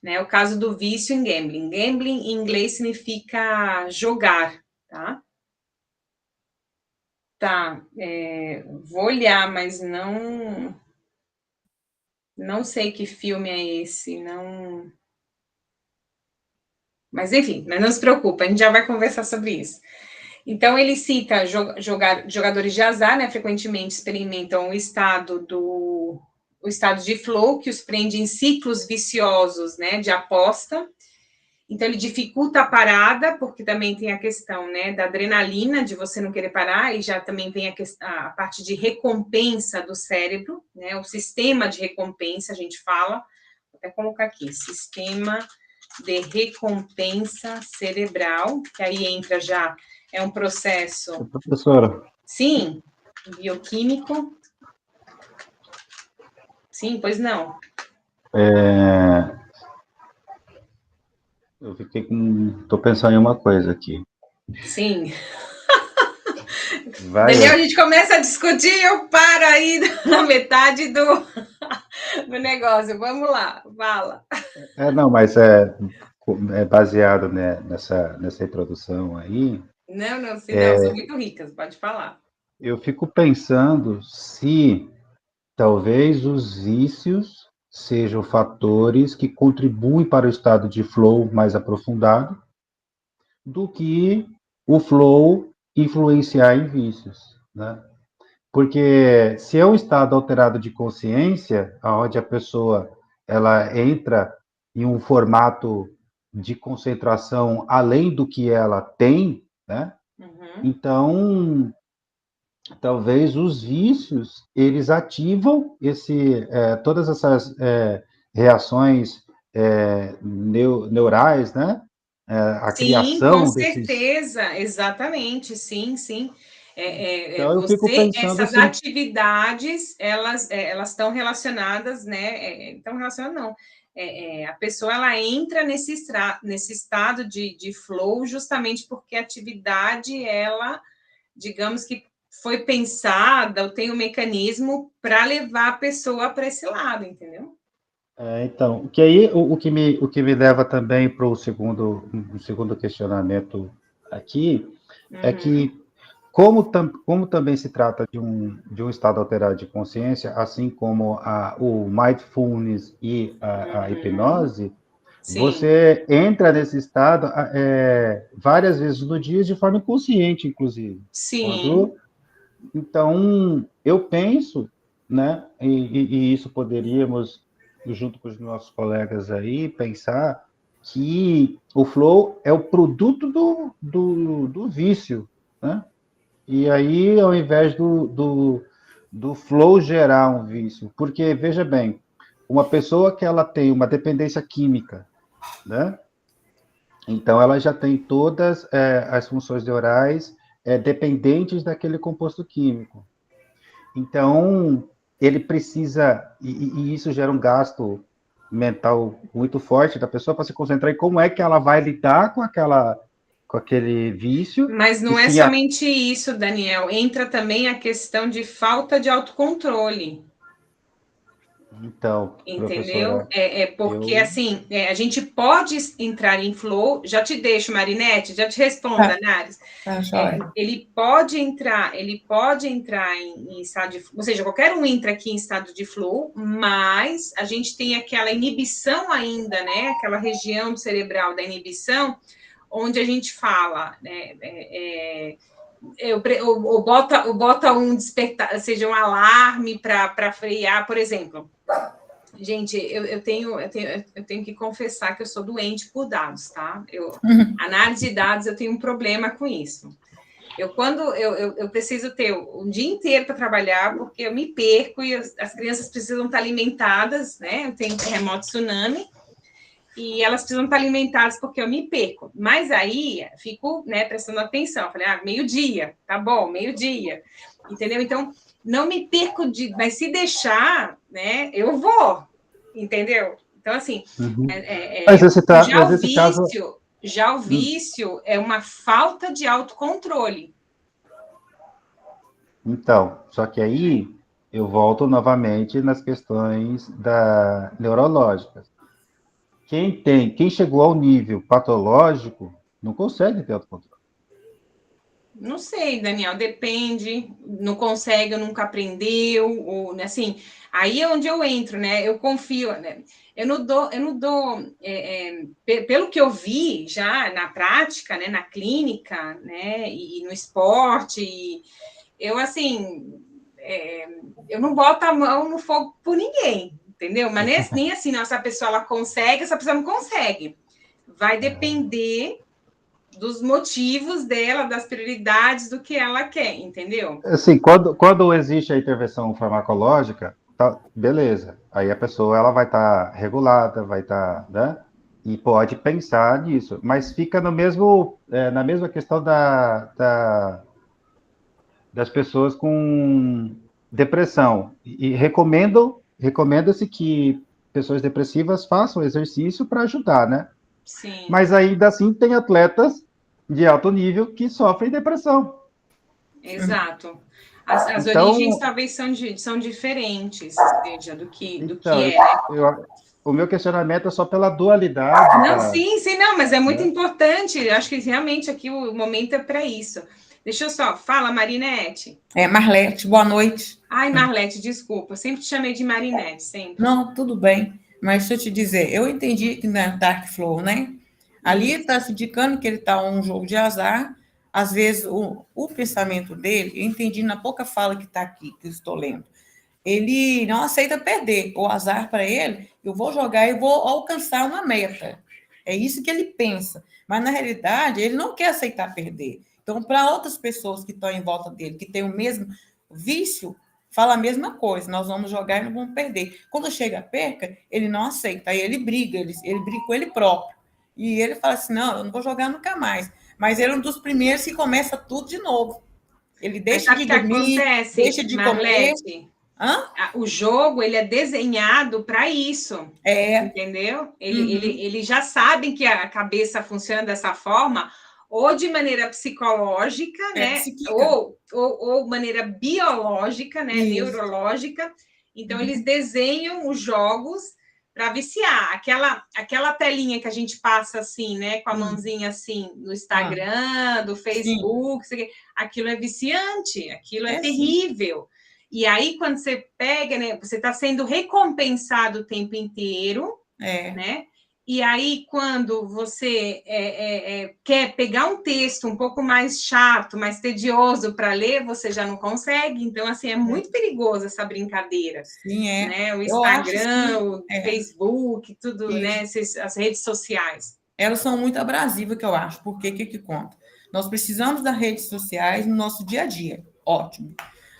né, o caso do vício em gambling. Gambling, em inglês, significa jogar, tá? Tá, vou olhar, mas não sei que filme é esse, não... Mas, enfim, mas não se preocupa, a gente já vai conversar sobre isso. Então, ele cita jogadores de azar, né, frequentemente experimentam o estado de flow, que os prende em ciclos viciosos, né, de aposta. Então, ele dificulta a parada, porque também tem a questão, né, da adrenalina, de você não querer parar, e já também vem a parte de recompensa do cérebro, né, o sistema de recompensa, a gente fala, vou até colocar aqui, sistema de recompensa cerebral, que aí entra já, é um processo... Professora. Sim, bioquímico. Sim, pois não. Eu estou pensando em uma coisa aqui. Sim. Daniel, a gente começa a discutir e eu paro aí na metade do negócio. Vamos lá, fala. Não, mas é baseado, né, nessa introdução aí. Não, são muito ricas, pode falar. Eu fico pensando se talvez os vícios sejam fatores que contribuem para o estado de flow mais aprofundado do que o flow influenciar em vícios, né? Porque se é um estado alterado de consciência, onde a pessoa ela entra em um formato de concentração além do que ela tem, né? Então, talvez os vícios, eles ativam todas essas reações neurais, né? A Sim, com criação desses... certeza, exatamente, sim, sim. Então, eu fico pensando Essas se... atividades, elas estão relacionadas, né? Estão relacionadas, não. A pessoa, ela entra nesse estado de flow justamente porque a atividade, ela, digamos que foi pensada, ou tem um mecanismo para levar a pessoa para esse lado, entendeu? Então, que aí o que me leva também para um segundo questionamento aqui é Uhum. que, como também se trata de um estado alterado de consciência, assim como o mindfulness e a hipnose, Sim, você entra nesse estado várias vezes no dia de forma inconsciente, inclusive. sim. Então, eu penso, né, e isso poderíamos, junto com os nossos colegas aí, pensar que o flow é o produto do vício, né? E aí, ao invés do flow gerar um vício, porque, veja bem, uma pessoa que ela tem uma dependência química, né? Então, ela já tem todas as funções neurais dependentes daquele composto químico. Então, ele precisa, e isso gera um gasto mental muito forte da pessoa para se concentrar em como é que ela vai lidar com aquele vício, Mas e não é se a, somente isso, Daniel. Entra também a questão de falta de autocontrole. então, Entendeu? professora, Porque, eu, assim, a gente pode entrar em flow. Já te deixo, Marinete, já te respondo, Tá, Danares. tá, joia. Ele pode entrar em estado de, ou seja, qualquer um entra aqui em estado de flow, mas a gente tem aquela inibição ainda, né? Aquela região cerebral da inibição, onde a gente fala, né? Bota um despertar, seja um alarme para frear, por exemplo. Gente, eu tenho que confessar que eu sou doente por dados, tá? Análise de dados, eu tenho um problema com isso. Eu preciso ter um dia inteiro para trabalhar, porque eu me perco e as crianças precisam estar alimentadas, né? Eu tenho terremoto, tsunami, e elas precisam estar alimentadas porque eu me perco. Mas aí, fico, né, prestando atenção. Falei, meio-dia, tá bom, meio-dia. Entendeu? Então, não me perco mas se deixar, né, eu vou. Entendeu? Então, assim, uhum. Mas já o vício é uma falta de autocontrole. então, só que aí eu volto novamente nas questões neurológicas. Quem chegou ao nível patológico não consegue ter autocontrole. Não sei, Daniel, depende, não consegue, nunca aprendeu, ou assim, aí é onde eu entro, né? Eu confio, né? Pelo que eu vi já na prática, né, na clínica, né, e no esporte, eu assim, eu não boto a mão no fogo por ninguém, entendeu? Mas nem assim, não, essa pessoa ela consegue, essa pessoa não consegue. Vai depender dos motivos dela, das prioridades, do que ela quer, entendeu? Assim, quando existe a intervenção farmacológica, tá, beleza. Aí a pessoa ela vai estar regulada, vai estar, né? E pode pensar nisso, mas fica na mesma questão das pessoas com depressão. E recomenda-se que pessoas depressivas façam exercício para ajudar, né? Sim, Mas ainda assim tem atletas de alto nível que sofrem depressão. exato. As origens Então, talvez são diferentes, seja, do que Então, é, né? o meu questionamento é só pela dualidade Não, sim, não, mas é muito né? importante. Acho que realmente aqui o momento é para isso. Deixa eu só, fala, Marinete. Marlete, boa noite. Ai, Marlete, desculpa, eu sempre te chamei de Marinete, sempre. Não, tudo bem, mas deixa eu te dizer, eu entendi que na Dark Flow, né? Ali Isso. está se indicando que ele está um jogo de azar. Às vezes, o pensamento dele, eu entendi na pouca fala que está aqui, que eu estou lendo. Ele não aceita perder. O azar para ele, eu vou jogar e vou alcançar uma meta. É isso que ele pensa. Mas, na realidade, ele não quer aceitar perder. Então, para outras pessoas que estão em volta dele, que têm o mesmo vício, fala a mesma coisa, nós vamos jogar e não vamos perder. Quando chega a perca, ele não aceita, aí ele briga com ele próprio. E ele fala assim, não, eu não vou jogar nunca mais. Mas ele é um dos primeiros que começa tudo de novo. Ele deixa de dormir, deixa de comer. Hã? O jogo, ele é desenhado para isso, entendeu? Ele já sabe que a cabeça funciona dessa forma, ou de maneira psicológica, né? Ou maneira biológica, né? Isso. Neurológica. Então, eles desenham os jogos para viciar. Aquela telinha que a gente passa assim, né? Com a mãozinha assim, no Instagram, do Facebook, aquilo é viciante, aquilo é terrível. Sim. E aí, quando você pega, né? Você está sendo recompensado o tempo inteiro, né? E aí, quando você quer pegar um texto um pouco mais chato, mais tedioso para ler, você já não consegue. Então, assim, é muito perigoso essa brincadeira. Sim, né? O Instagram, o Facebook, tudo, né? As redes sociais. Elas são muito abrasivas, que eu acho. Porque o que conta? Nós precisamos das redes sociais no nosso dia a dia. Ótimo.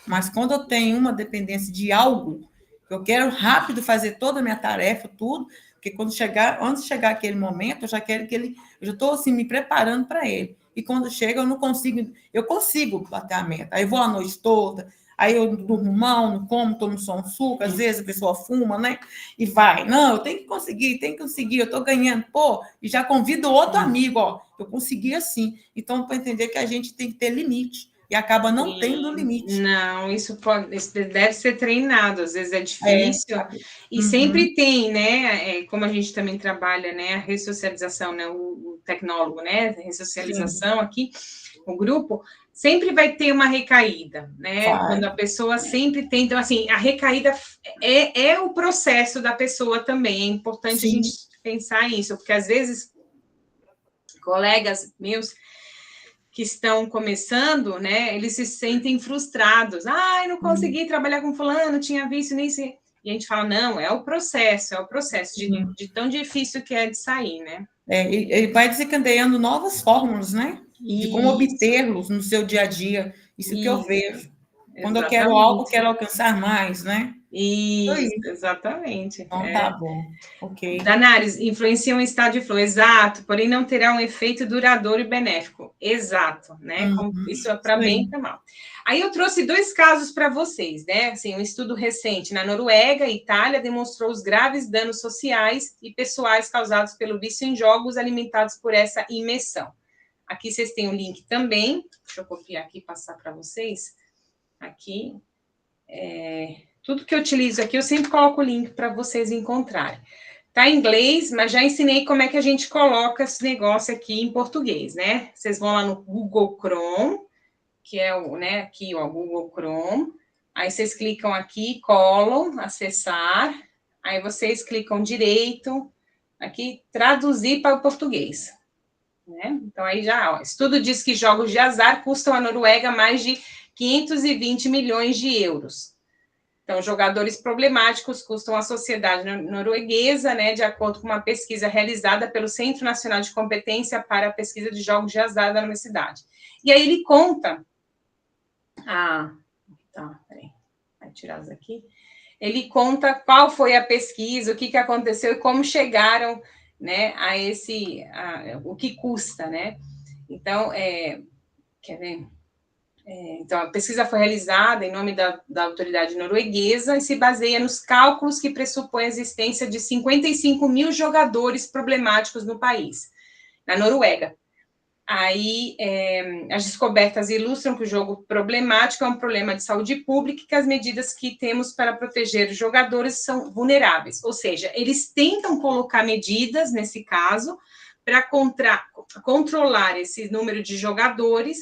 Mas quando eu tenho uma dependência de algo, que eu quero rápido fazer toda a minha tarefa, tudo, porque antes de chegar aquele momento, eu já quero eu já estou assim, me preparando para ele. E quando chega, eu consigo bater a meta. Aí eu vou a noite toda, aí eu durmo mal, não como, tomo só um suco, às vezes a pessoa fuma, né? E vai, não, eu tenho que conseguir, eu estou ganhando, e já convido outro amigo, eu consegui assim. Então, para entender que a gente tem que ter limite. E acaba não tendo limite. Não, isso deve ser treinado, às vezes é difícil. E sempre tem, né? Como a gente também trabalha, né? A ressocialização, né? O tecnólogo, né? A ressocialização aqui, o grupo, sempre vai ter uma recaída, né? Quando a pessoa sempre tem. Então, assim, a recaída é o processo da pessoa também. É importante a gente pensar nisso, porque às vezes colegas meus que estão começando, né, eles se sentem frustrados. Não consegui trabalhar com fulano, tinha visto nisso. E a gente fala, não, é o processo de tão difícil que é de sair, né? Ele vai desencadeando novas fórmulas, né? De como obtê-los no seu dia a dia. Isso que eu vejo. Quando eu quero algo, eu quero alcançar mais, né? Isso, exatamente. Então, tá bom. Ok. Danares, influenciam o estado de flow, exato, porém não terá um efeito duradouro e benéfico. Exato, né? Isso é para bem e para mal. Aí eu trouxe 2 casos para vocês, né? Assim, um estudo recente na Noruega e Itália demonstrou os graves danos sociais e pessoais causados pelo vício em jogos alimentados por essa imersão. Aqui vocês têm o link também. Deixa eu copiar aqui e passar para vocês. Aqui. Tudo que eu utilizo aqui, eu sempre coloco o link para vocês encontrarem. Tá em inglês, mas já ensinei como é que a gente coloca esse negócio aqui em português, né? Vocês vão lá no Google Chrome, que é o, né, aqui, ó, Google Chrome. Aí vocês clicam aqui, colam, acessar. Aí vocês clicam direito, aqui, traduzir para o português. Né? Então, aí já, ó, estudo diz que jogos de azar custam à Noruega mais de 520 milhões de euros. Então, jogadores problemáticos custam à sociedade norueguesa, né, de acordo com uma pesquisa realizada pelo Centro Nacional de Competência para a Pesquisa de Jogos de Azar da Universidade. E aí ele conta... peraí, vai tirar isso aqui. Ele conta qual foi a pesquisa, o que aconteceu e como chegaram, né, o que custa, né? Então, quer ver? Então, a pesquisa foi realizada em nome da autoridade norueguesa e se baseia nos cálculos que pressupõem a existência de 55 mil jogadores problemáticos no país, na Noruega. Aí, as descobertas ilustram que o jogo problemático é um problema de saúde pública e que as medidas que temos para proteger os jogadores são vulneráveis. Ou seja, eles tentam colocar medidas, nesse caso, para controlar esse número de jogadores,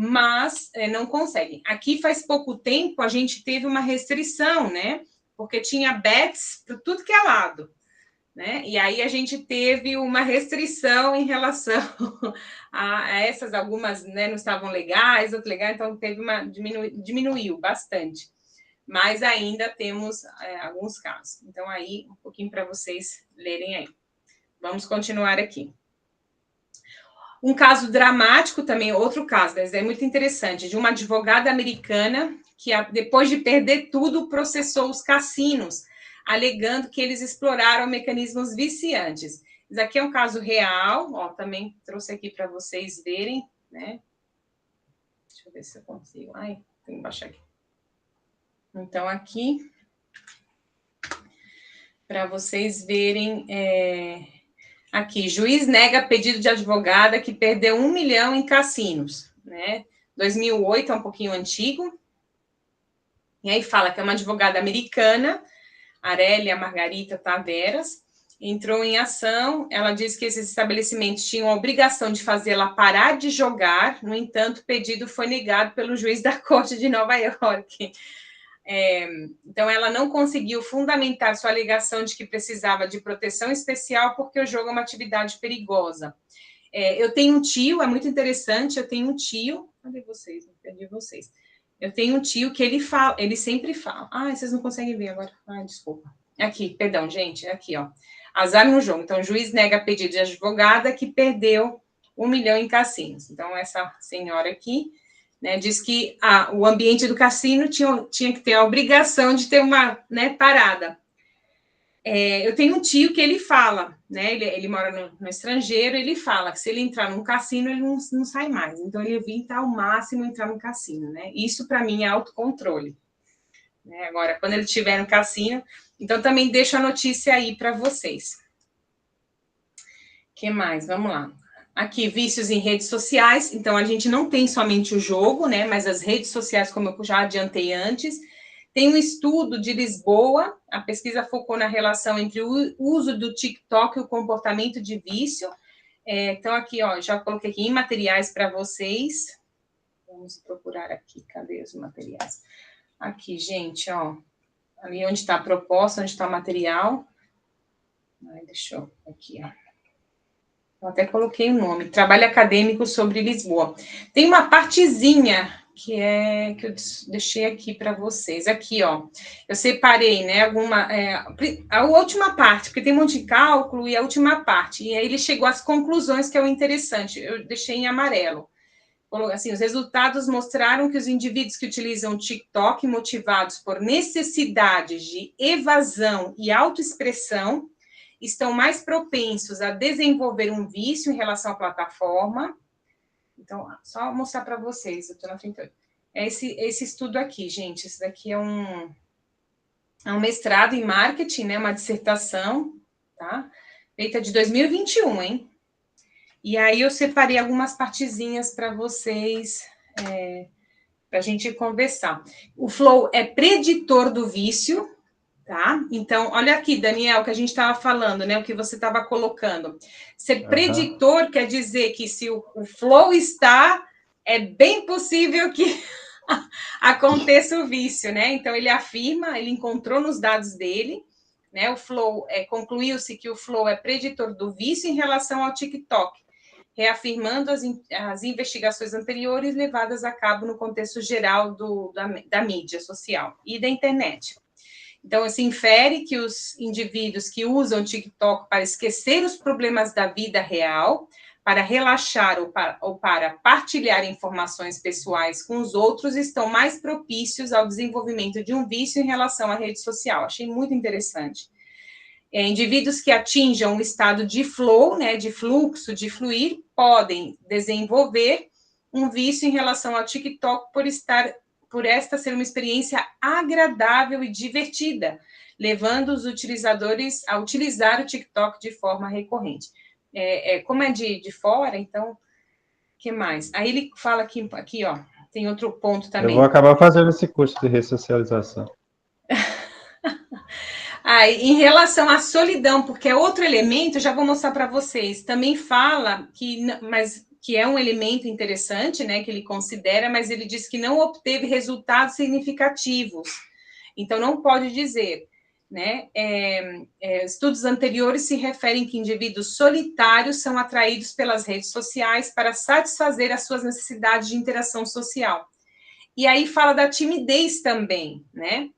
mas não conseguem. Aqui, faz pouco tempo, a gente teve uma restrição, né? Porque tinha bets para tudo que é lado, né? E aí a gente teve uma restrição em relação a essas, algumas, né, não estavam legais, outras legais, então teve diminuiu bastante. Mas ainda temos alguns casos. Então, aí, um pouquinho para vocês lerem aí. Vamos continuar aqui. Um caso dramático também, outro caso, é muito interessante, de uma advogada americana que, depois de perder tudo, processou os cassinos, alegando que eles exploraram mecanismos viciantes. Isso aqui é um caso real, ó, também trouxe aqui para vocês verem, né? Deixa eu ver se eu consigo. Ai, tem que baixar aqui. Então, aqui, para vocês verem, aqui, juiz nega pedido de advogada que perdeu 1 milhão em cassinos, né? 2008, é um pouquinho antigo. E aí fala que é uma advogada americana, Aurélia Margarita Taveras, entrou em ação. Ela diz que esses estabelecimentos tinham a obrigação de fazê-la parar de jogar. No entanto, o pedido foi negado pelo juiz da Corte de Nova York. Então, ela não conseguiu fundamentar sua alegação de que precisava de proteção especial porque o jogo é uma atividade perigosa. Eu tenho um tio, é muito interessante, eu tenho um tio... Cadê vocês? Não perdi vocês. Eu tenho um tio que ele sempre fala... Ah, vocês não conseguem ver agora. Ah, desculpa. Aqui, perdão, gente, aqui, ó. Azar no jogo. Então, o juiz nega pedido de advogada que perdeu 1 milhão em cassinos. Então, essa senhora aqui... né, diz que o ambiente do cassino tinha que ter a obrigação de ter uma, né, parada. Eu tenho um tio que ele fala, né, ele mora no estrangeiro, ele fala que se ele entrar num cassino, ele não sai mais. Então, ele evita ao máximo entrar no cassino, né? Isso, para mim, é autocontrole. Né? Agora, quando ele estiver no cassino... Então, também deixo a notícia aí para vocês. O que mais? Vamos lá. Aqui, vícios em redes sociais. Então, a gente não tem somente o jogo, né? Mas as redes sociais, como eu já adiantei antes. Tem um estudo de Lisboa. A pesquisa focou na relação entre o uso do TikTok e o comportamento de vício. Então, aqui, ó, já coloquei aqui em materiais para vocês. Vamos procurar aqui. Cadê os materiais? Aqui, gente, ó. Ali onde está a proposta, onde está o material. Deixa eu... Aqui, ó. Eu até coloquei o nome, Trabalho Acadêmico sobre Lisboa. Tem uma partezinha que eu deixei aqui para vocês. Aqui, ó, eu separei, né, a última parte, porque tem um monte de cálculo e a última parte. E aí ele chegou às conclusões, que é o interessante. Eu deixei em amarelo. Assim, os resultados mostraram que os indivíduos que utilizam o TikTok, motivados por necessidades de evasão e autoexpressão, estão mais propensos a desenvolver um vício em relação à plataforma. Então, só mostrar para vocês, eu estou na 38. Esse estudo aqui, gente, esse daqui é um mestrado em marketing, né, uma dissertação, tá? Feita de 2021, hein? E aí eu separei algumas partezinhas para vocês, para a gente conversar. O flow é preditor do vício, tá? Então, olha aqui, Daniel, que a gente estava falando, né? O que você estava colocando. Ser preditor quer dizer que se o flow está, é bem possível que aconteça o vício, né? Então, ele afirma, ele encontrou nos dados dele, né? O flow, concluiu-se que o flow é preditor do vício em relação ao TikTok, reafirmando as investigações anteriores levadas a cabo no contexto geral da mídia social e da internet. Então, se infere que os indivíduos que usam o TikTok para esquecer os problemas da vida real, para relaxar ou para partilhar informações pessoais com os outros, estão mais propícios ao desenvolvimento de um vício em relação à rede social. Achei muito interessante. Indivíduos que atinjam o estado de flow, né, de fluxo, de fluir, podem desenvolver um vício em relação ao TikTok por esta ser uma experiência agradável e divertida, levando os utilizadores a utilizar o TikTok de forma recorrente. Como é de fora, então, o que mais? Aí ele fala aqui, ó, tem outro ponto também. Eu vou acabar fazendo esse curso de ressocialização. Em relação à solidão, porque é outro elemento, já vou mostrar para vocês, também fala que é um elemento interessante, né, que ele considera, mas ele diz que não obteve resultados significativos. Então, não pode dizer, né? Estudos anteriores se referem que indivíduos solitários são atraídos pelas redes sociais para satisfazer as suas necessidades de interação social. E aí fala da timidez também, né?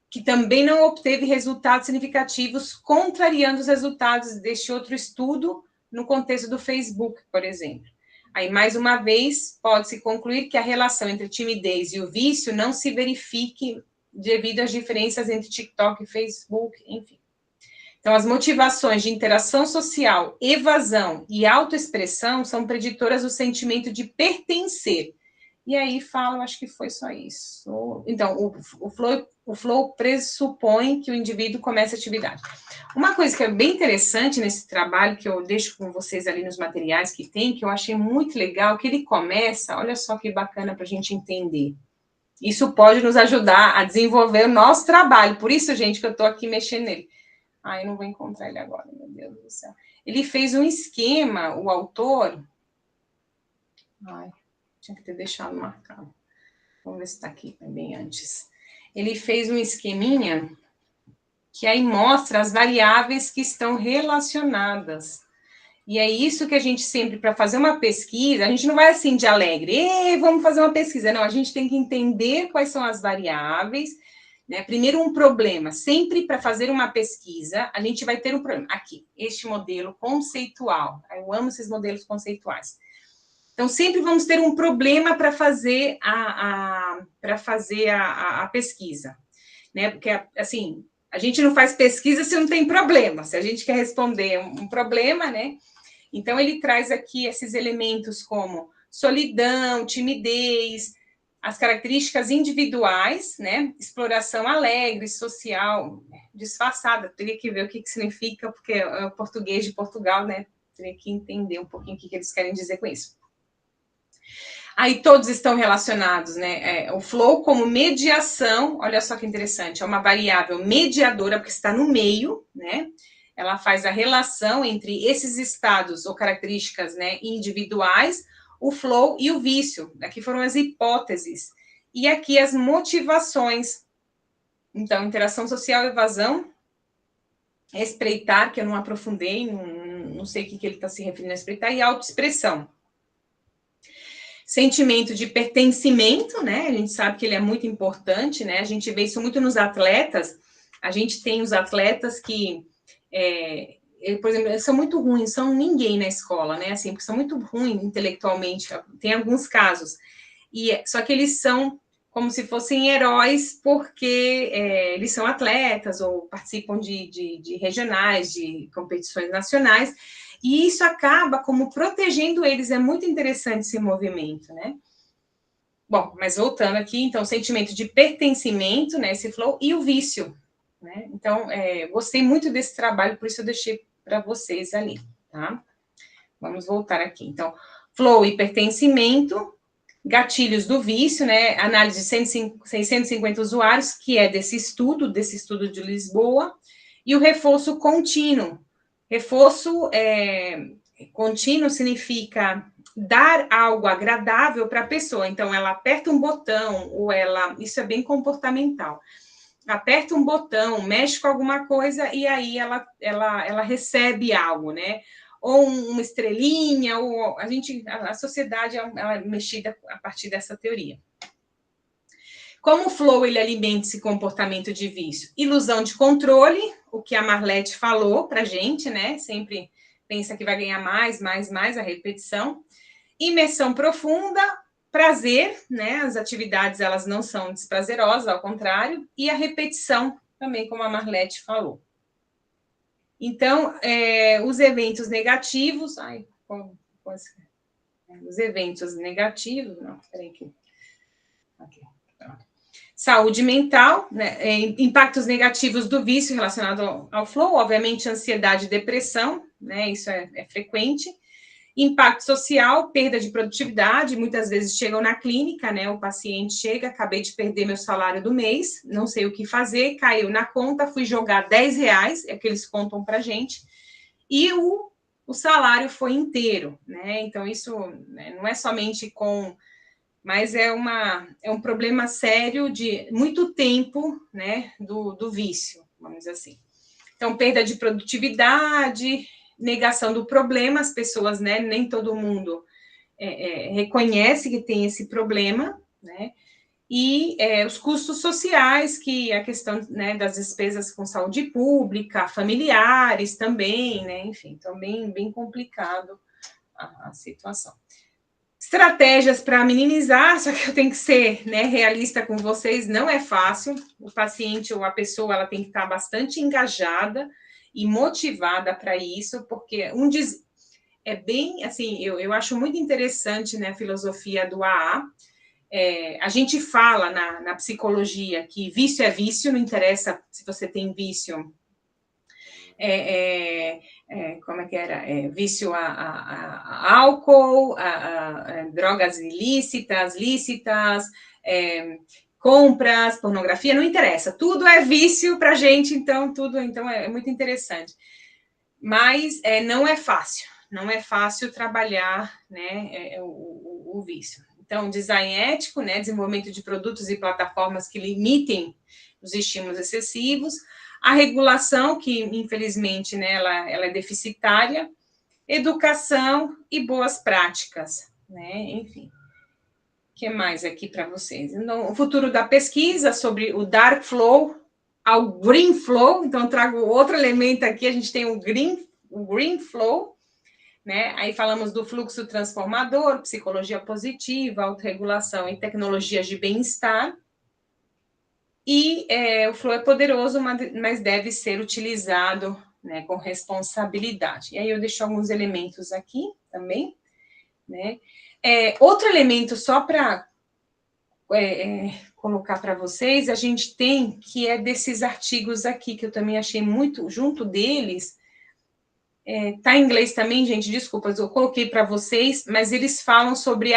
Que também não obteve resultados significativos, contrariando os resultados deste outro estudo, no contexto do Facebook, por exemplo. Aí, mais uma vez, pode-se concluir que a relação entre timidez e o vício não se verifique devido às diferenças entre TikTok, Facebook, enfim. Então, as motivações de interação social, evasão e autoexpressão são preditoras do sentimento de pertencer. E aí falo, acho que foi só isso. Então, o flow pressupõe que o indivíduo comece a atividade. Uma coisa que é bem interessante nesse trabalho, que eu deixo com vocês ali nos materiais que tem, que eu achei muito legal, que ele começa, olha só que bacana para a gente entender. Isso pode nos ajudar a desenvolver o nosso trabalho. Por isso, gente, que eu estou aqui mexendo nele. Ah, eu não vou encontrar ele agora, meu Deus do céu. Ele fez um esquema, o autor... Ai, tinha que ter deixado marcado. Vamos ver se está aqui, bem antes. Ele fez um esqueminha que aí mostra as variáveis que estão relacionadas. E é isso que a gente sempre, para fazer uma pesquisa, a gente não vai assim de alegre, vamos fazer uma pesquisa. Não, a gente tem que entender quais são as variáveis, né? Primeiro, um problema. Sempre para fazer uma pesquisa, a gente vai ter um problema. Aqui, este modelo conceitual. Eu amo esses modelos conceituais. Então, sempre vamos ter um problema para fazer a pesquisa, né? Porque, assim, a gente não faz pesquisa se não tem problema. Se a gente quer responder um problema, né? Então, ele traz aqui esses elementos como solidão, timidez, as características individuais, né? Exploração alegre, social, disfarçada. Teria que ver o que significa, porque é o português de Portugal, né? Teria que entender um pouquinho o que eles querem dizer com isso. Aí todos estão relacionados, né? O flow como mediação, olha só que interessante, é uma variável mediadora, porque está no meio, né? Ela faz a relação entre esses estados ou características, né, individuais, o flow e o vício. Aqui foram as hipóteses. E aqui as motivações. Então, interação social, evasão, espreitar, que eu não aprofundei, não sei o que ele está se referindo a espreitar, e autoexpressão. Sentimento de pertencimento, né? A gente sabe que ele é muito importante, né? A gente vê isso muito nos atletas. A gente tem os atletas que, por exemplo, eles são muito ruins, são ninguém na escola, né? Assim, porque são muito ruins intelectualmente. Tem alguns casos. Só que eles são como se fossem heróis porque eles são atletas ou participam de regionais, de competições nacionais. E isso acaba como protegendo eles. É muito interessante esse movimento, né? Bom, mas voltando aqui, então, sentimento de pertencimento, né? Esse flow, e o vício, né? Então, gostei muito desse trabalho, por isso eu deixei para vocês ali, tá? Vamos voltar aqui. Então, flow e pertencimento, gatilhos do vício, né? Análise de 650 usuários, que é desse estudo de Lisboa, e o reforço contínuo. Reforço contínuo significa dar algo agradável para a pessoa. Então, ela aperta um botão, ou isso é bem comportamental. Aperta um botão, mexe com alguma coisa, e aí ela recebe algo, né? Ou uma estrelinha, ou a sociedade é mexida a partir dessa teoria. Como o flow ele alimenta esse comportamento de vício? Ilusão de controle, o que a Marlete falou para a gente, né? Sempre pensa que vai ganhar mais, a repetição. Imersão profunda, prazer, né? As atividades, elas não são desprazerosas, ao contrário. E a repetição, também, como a Marlete falou. Então, os eventos negativos... os eventos negativos... Não, peraí aqui. Aqui, pronto. Saúde mental, né? Impactos negativos do vício relacionado ao flow, obviamente, ansiedade e depressão, né? Isso é frequente. Impacto social, perda de produtividade, muitas vezes chegam na clínica, né? O paciente chega, acabei de perder meu salário do mês, não sei o que fazer, caiu na conta, fui jogar R$10, é o que eles contam pra gente, e o salário foi inteiro, né? Então, isso, né, não é somente mas é um problema sério de muito tempo, né, do vício, vamos dizer assim. Então, perda de produtividade, negação do problema, as pessoas, né, nem todo mundo reconhece que tem esse problema, né, e os custos sociais, que a questão, né, das despesas com saúde pública, familiares também, né, enfim, então bem complicado a situação. Estratégias para minimizar, só que eu tenho que ser, né, realista com vocês, não é fácil. O paciente ou a pessoa, ela tem que estar bastante engajada e motivada para isso, porque é bem, assim, eu acho muito interessante, né, a filosofia do AA. A gente fala na psicologia que vício é vício, não interessa se você tem vício, como é que era? Vício a álcool, a drogas ilícitas, lícitas, compras, pornografia, não interessa. Tudo é vício para a gente, então é muito interessante. Mas não é fácil. Não é fácil trabalhar, né, o vício. Então, design ético, né, desenvolvimento de produtos e plataformas que limitem os estímulos excessivos, a regulação, que infelizmente, né, ela é deficitária, educação e boas práticas, né, enfim. O que mais aqui para vocês? Então, o futuro da pesquisa sobre o Dark Flow ao Green Flow, então trago outro elemento aqui, a gente tem o Green Flow, né? Aí falamos do fluxo transformador, psicologia positiva, autorregulação e tecnologias de bem-estar. E o flow é poderoso, mas deve ser utilizado, né, com responsabilidade. E aí eu deixo alguns elementos aqui também, né? Outro elemento, só para colocar para vocês, a gente tem, que é desses artigos aqui, que eu também achei muito, junto deles, tá em inglês também, gente, desculpas, eu coloquei para vocês, mas eles falam sobre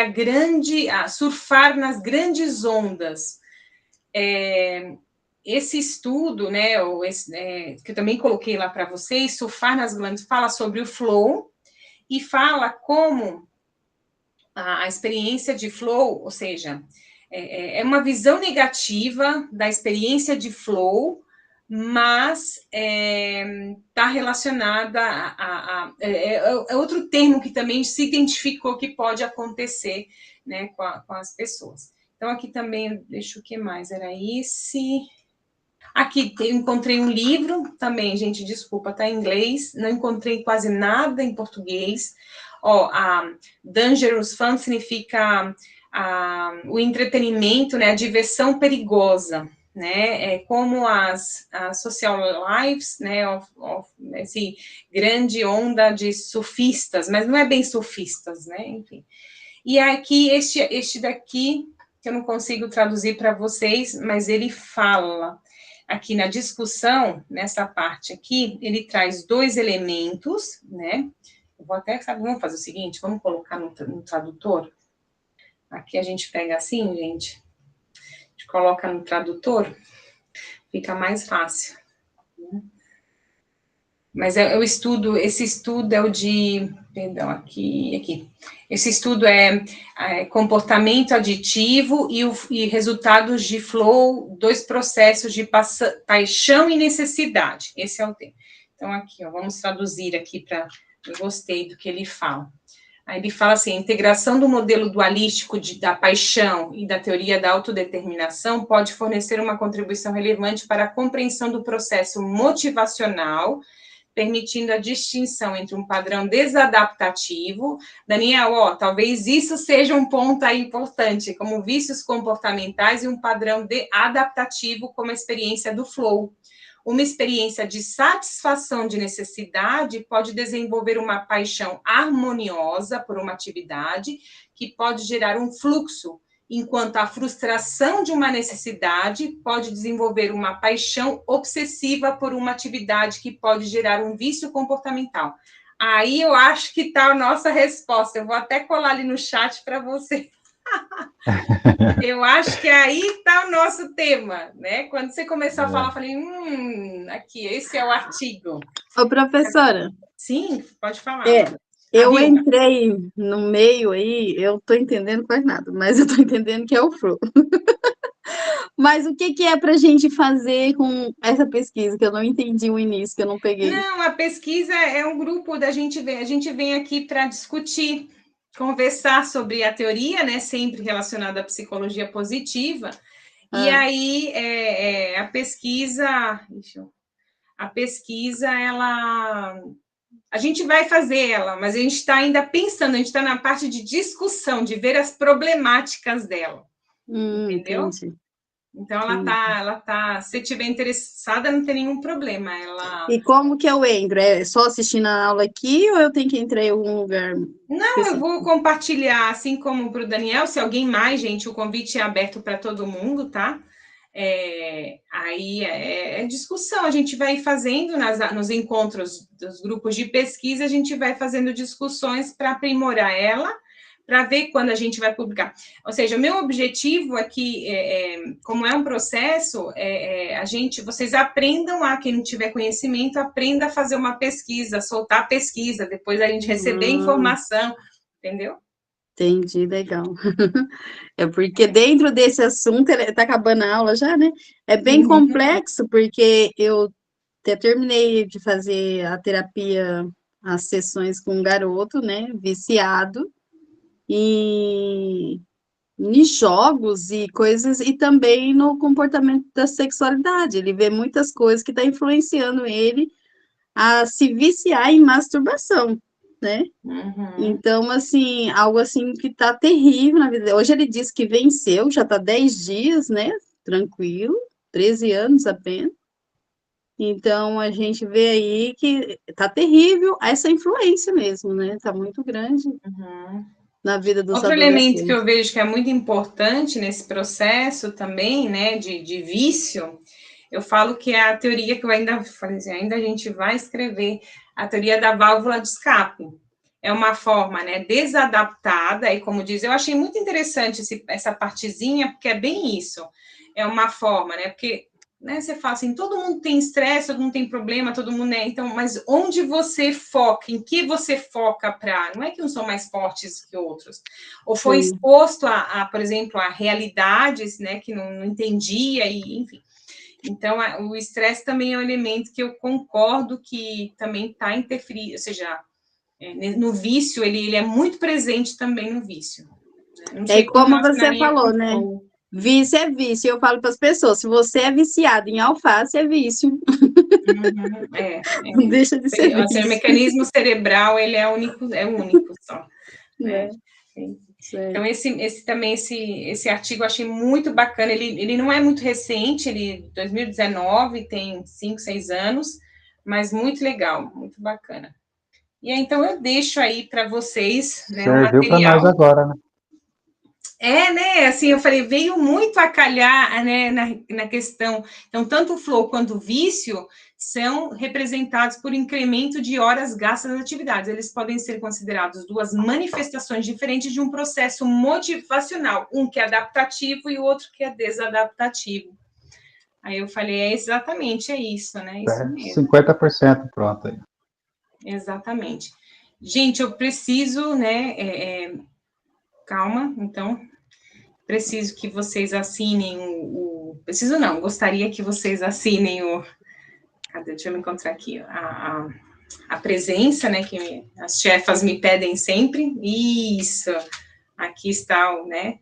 surfar nas grandes ondas. Esse estudo, né, que eu também coloquei lá para vocês, surfar nas grandes, fala sobre o flow e fala como a experiência de flow, ou seja, é uma visão negativa da experiência de flow, mas está relacionada é outro termo que também se identificou que pode acontecer, né, com as pessoas. Então, aqui também, deixa o que mais, era esse. Aqui eu encontrei um livro também, gente, desculpa, tá em inglês, não encontrei quase nada em português. A Dangerous Fun significa o entretenimento, né, a diversão perigosa, né, como as social lives, né, esse grande onda de surfistas, mas não é bem surfistas, né, enfim. E aqui, este daqui, que eu não consigo traduzir para vocês, mas ele fala aqui na discussão, nessa parte aqui, ele traz 2 elementos, né? Eu vou até, vamos fazer o seguinte, vamos colocar no tradutor. Aqui a gente pega assim, gente, a gente coloca no tradutor, fica mais fácil. Né? Mas esse estudo é o de, perdão, aqui. Esse estudo é comportamento aditivo e resultados de flow, 2 processos de paixão e necessidade. Esse é o tema. Então, aqui, vamos traduzir aqui eu gostei do que ele fala. Aí ele fala assim, a integração do modelo dualístico da paixão e da teoria da autodeterminação pode fornecer uma contribuição relevante para a compreensão do processo motivacional, permitindo a distinção entre um padrão desadaptativo. Daniel, talvez isso seja um ponto aí importante, como vícios comportamentais e um padrão adaptativo, como a experiência do flow. Uma experiência de satisfação de necessidade pode desenvolver uma paixão harmoniosa por uma atividade, que pode gerar um fluxo, enquanto a frustração de uma necessidade pode desenvolver uma paixão obsessiva por uma atividade que pode gerar um vício comportamental. Aí eu acho que está a nossa resposta. Eu vou até colar ali no chat para você. Eu acho que aí está o nosso tema, né? Quando você começou a falar, eu falei, aqui, esse é o artigo. Ô, professora. Sim, pode falar. Eu entrei no meio aí, eu tô entendendo quase nada, mas eu tô entendendo que é o flow. Mas o que é para a gente fazer com essa pesquisa, que eu não entendi o início, que eu não peguei? Não, a pesquisa é um grupo da gente vem aqui para discutir, conversar sobre a teoria, né, sempre relacionada à psicologia positiva, e aí a pesquisa, a gente vai fazer ela, mas a gente está ainda pensando, a gente está na parte de discussão, de ver as problemáticas dela, entendeu? Entendi. Então, ela tá, se tiver interessada, não tem nenhum problema, E como que eu entro? É só assistindo a aula aqui ou eu tenho que entrar em algum lugar Não, eu específico? vou compartilhar, assim como para o Daniel, se alguém mais, gente, o convite é aberto para todo mundo, tá? Aí é discussão, a gente vai fazendo nos encontros dos grupos de pesquisa, a gente vai fazendo discussões para aprimorar ela, para ver quando a gente vai publicar. Ou seja, o meu objetivo aqui, como é um processo, vocês aprendam quem não tiver conhecimento, aprenda a fazer uma pesquisa, soltar a pesquisa, depois a gente receber informação, entendeu? Entendi, legal. É porque dentro desse assunto, tá acabando a aula já, né? É bem complexo, porque eu até terminei de fazer a terapia, as sessões com um garoto, né, viciado em jogos e coisas, e também no comportamento da sexualidade. Ele vê muitas coisas que estão influenciando ele a se viciar em masturbação, né? Então, assim, algo assim que tá terrível na vida. Hoje ele disse que venceu, já tá 10 dias, né? Tranquilo, 13 anos apenas. Então, a gente vê aí que tá terrível essa influência mesmo, né? Tá muito grande na vida dos Outro elemento que adolescentes. eu vejo que é muito importante nesse processo também, né, de vício, eu falo que é a teoria que eu ainda a gente vai escrever, a teoria da válvula de escape. É uma forma, né, desadaptada, e como diz, eu achei muito interessante essa partezinha, porque é bem isso. É uma forma, né, porque, né, você fala assim, todo mundo tem estresse, todo mundo tem problema, todo mundo, né, então, mas onde você foca, em que você foca para, não é que uns são mais fortes que outros, ou foi exposto por exemplo, a realidades, né, que não entendia, e enfim. Então, o estresse também é um elemento que eu concordo que também está interferindo, ou seja, no vício, ele é muito presente também no vício. Né? Não sei como você relacionaria falou, com né? flow. Vício é vício. Eu falo para as pessoas, se você é viciado em alface, é vício. Não deixa de ser Assim, o vício. mecanismo cerebral, ele é único só. Né? Então, esse artigo eu achei muito bacana, ele não é muito recente, ele 2019, tem 5, 6 anos, mas muito legal, muito bacana. E aí, então, eu deixo aí para vocês, né, o Serviu para material. nós agora, né? Né, assim, eu falei, veio muito a calhar, né, na questão, então, tanto o flow quanto o vício são representados por incremento de horas gastas nas atividades, eles podem ser considerados duas manifestações diferentes de um processo motivacional, um que é adaptativo e o outro que é desadaptativo. Aí eu falei, exatamente, é isso, né, isso mesmo. 50% pronto aí. Exatamente. Gente, eu preciso, né, calma, então, preciso que vocês assinem preciso não, gostaria que vocês assinem cadê, deixa eu me encontrar aqui, a presença, né, que as chefas me pedem sempre, isso, aqui está, né,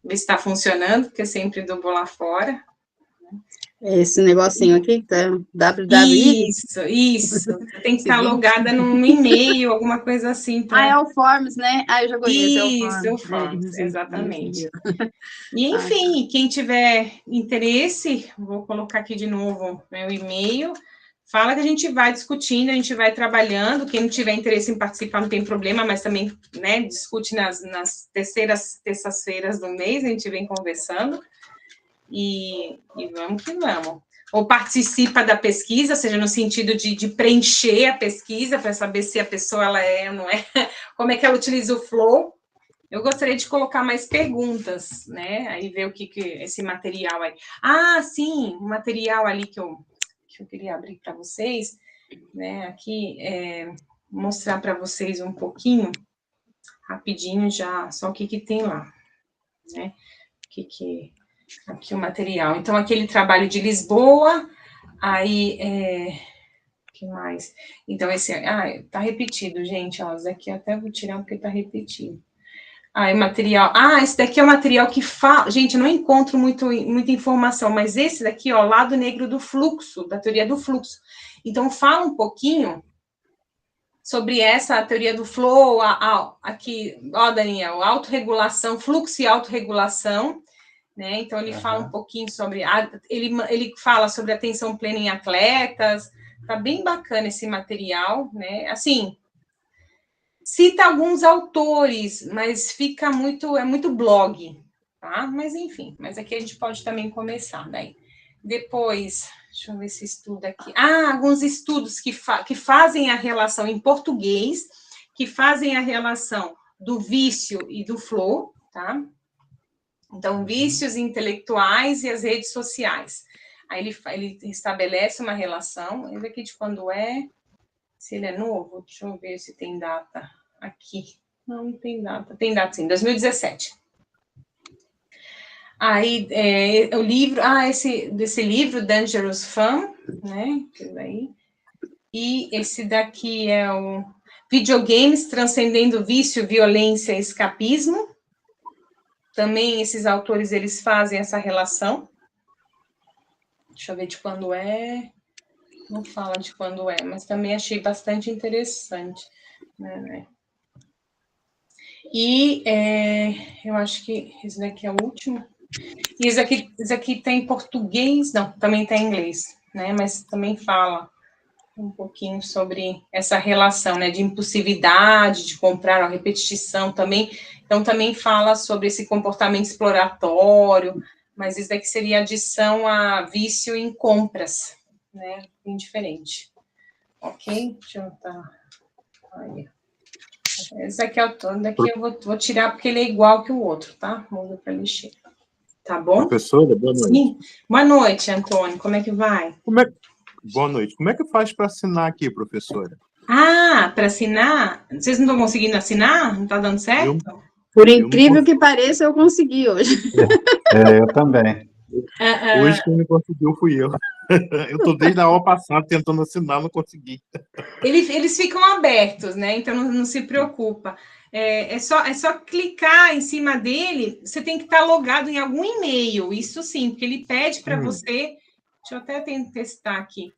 ver se está funcionando, porque eu sempre dou bola fora. Esse negocinho aqui, tá? WWI? Isso. Você tem que estar logada num e-mail, alguma coisa assim. É o Forms, né? Eu já conheço, Isso, é o Forms, exatamente. E, Ah, enfim, quem tiver interesse, vou colocar aqui de novo meu e-mail, fala que a gente vai discutindo, a gente vai trabalhando, quem não tiver interesse em participar não tem problema, mas também, né, discute nas terças-feiras do mês, a gente vem conversando. E vamos que vamos. Ou participa da pesquisa, ou seja, no sentido de preencher a pesquisa, para saber se a pessoa ela é ou não é, como é que ela utiliza o flow. Eu gostaria de colocar mais perguntas, né? Aí ver o que esse material aí. Sim, o material ali que eu queria abrir para vocês, né? Aqui, mostrar para vocês um pouquinho, rapidinho já, só o que tem lá, né? Aqui o material. Então, aquele trabalho de Lisboa, aí, que mais? Então, esse... tá repetido, gente, ó, esse daqui eu até vou tirar porque tá repetido. É material... esse daqui é o material que fala... Gente, eu não encontro muita informação, mas esse daqui, ó, lado negro do fluxo, da teoria do fluxo. Então, fala um pouquinho sobre essa teoria do flow, aqui, ó, Daniel, autorregulação, fluxo e autorregulação, né? Então, ele fala um pouquinho sobre... Ele fala sobre atenção plena em atletas, tá bem bacana esse material, né? Assim, cita alguns autores, mas fica muito... É muito blog, tá? Mas, enfim, mas aqui a gente pode também começar, daí. Depois... Deixa eu ver esse estudo aqui. Alguns estudos que fazem a relação em português, que fazem a relação do vício e do flow, tá? Então, vícios intelectuais e as redes sociais. Aí ele estabelece uma relação. Esse aqui de quando é? Se ele é novo? Deixa eu ver se tem data aqui. Não tem data. Tem data, sim. 2017. Aí, o livro, desse livro, Dangerous Fun, né, e esse daqui é o Videogames Transcendendo Vício, Violência e Escapismo. Também esses autores, eles fazem essa relação. Deixa eu ver de quando é. Não fala de quando é, mas também achei bastante interessante, né? E eu acho que esse daqui é o último. E esse aqui tem em português, não, também tem em inglês, né? Mas também fala um pouquinho sobre essa relação, né? De impulsividade, de comprar, a repetição também. Então, também fala sobre esse comportamento exploratório, mas isso daqui seria adição a vício em compras, né? Bem diferente. Ok? Deixa eu botar aí. Esse aqui eu vou tirar porque ele é igual que o outro, tá? Muda para lixeira. Tá bom? Professora, boa noite. Sim. Boa noite, Antônio. Como é que vai? Boa noite. Como é que faz para assinar aqui, professora? Para assinar? Vocês não estão conseguindo assinar? Não está dando certo? Por incrível que pareça, eu consegui hoje. Eu também. Hoje quem não conseguiu fui eu. Eu estou desde a aula passada tentando assinar, não consegui. Eles ficam abertos, né? Então não se preocupa. É só clicar em cima dele. Você tem que estar logado em algum e-mail, isso sim, porque ele pede para você. Deixa eu até testar aqui.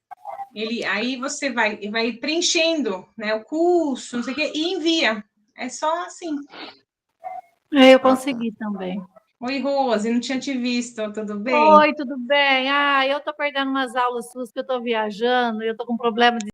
Aí você vai preenchendo, né, o curso, não sei o quê, e envia. É só assim. Eu consegui também. Oi, Rose, não tinha te visto, tudo bem? Oi, tudo bem? Eu tô perdendo umas aulas suas que eu tô viajando, eu tô com problema de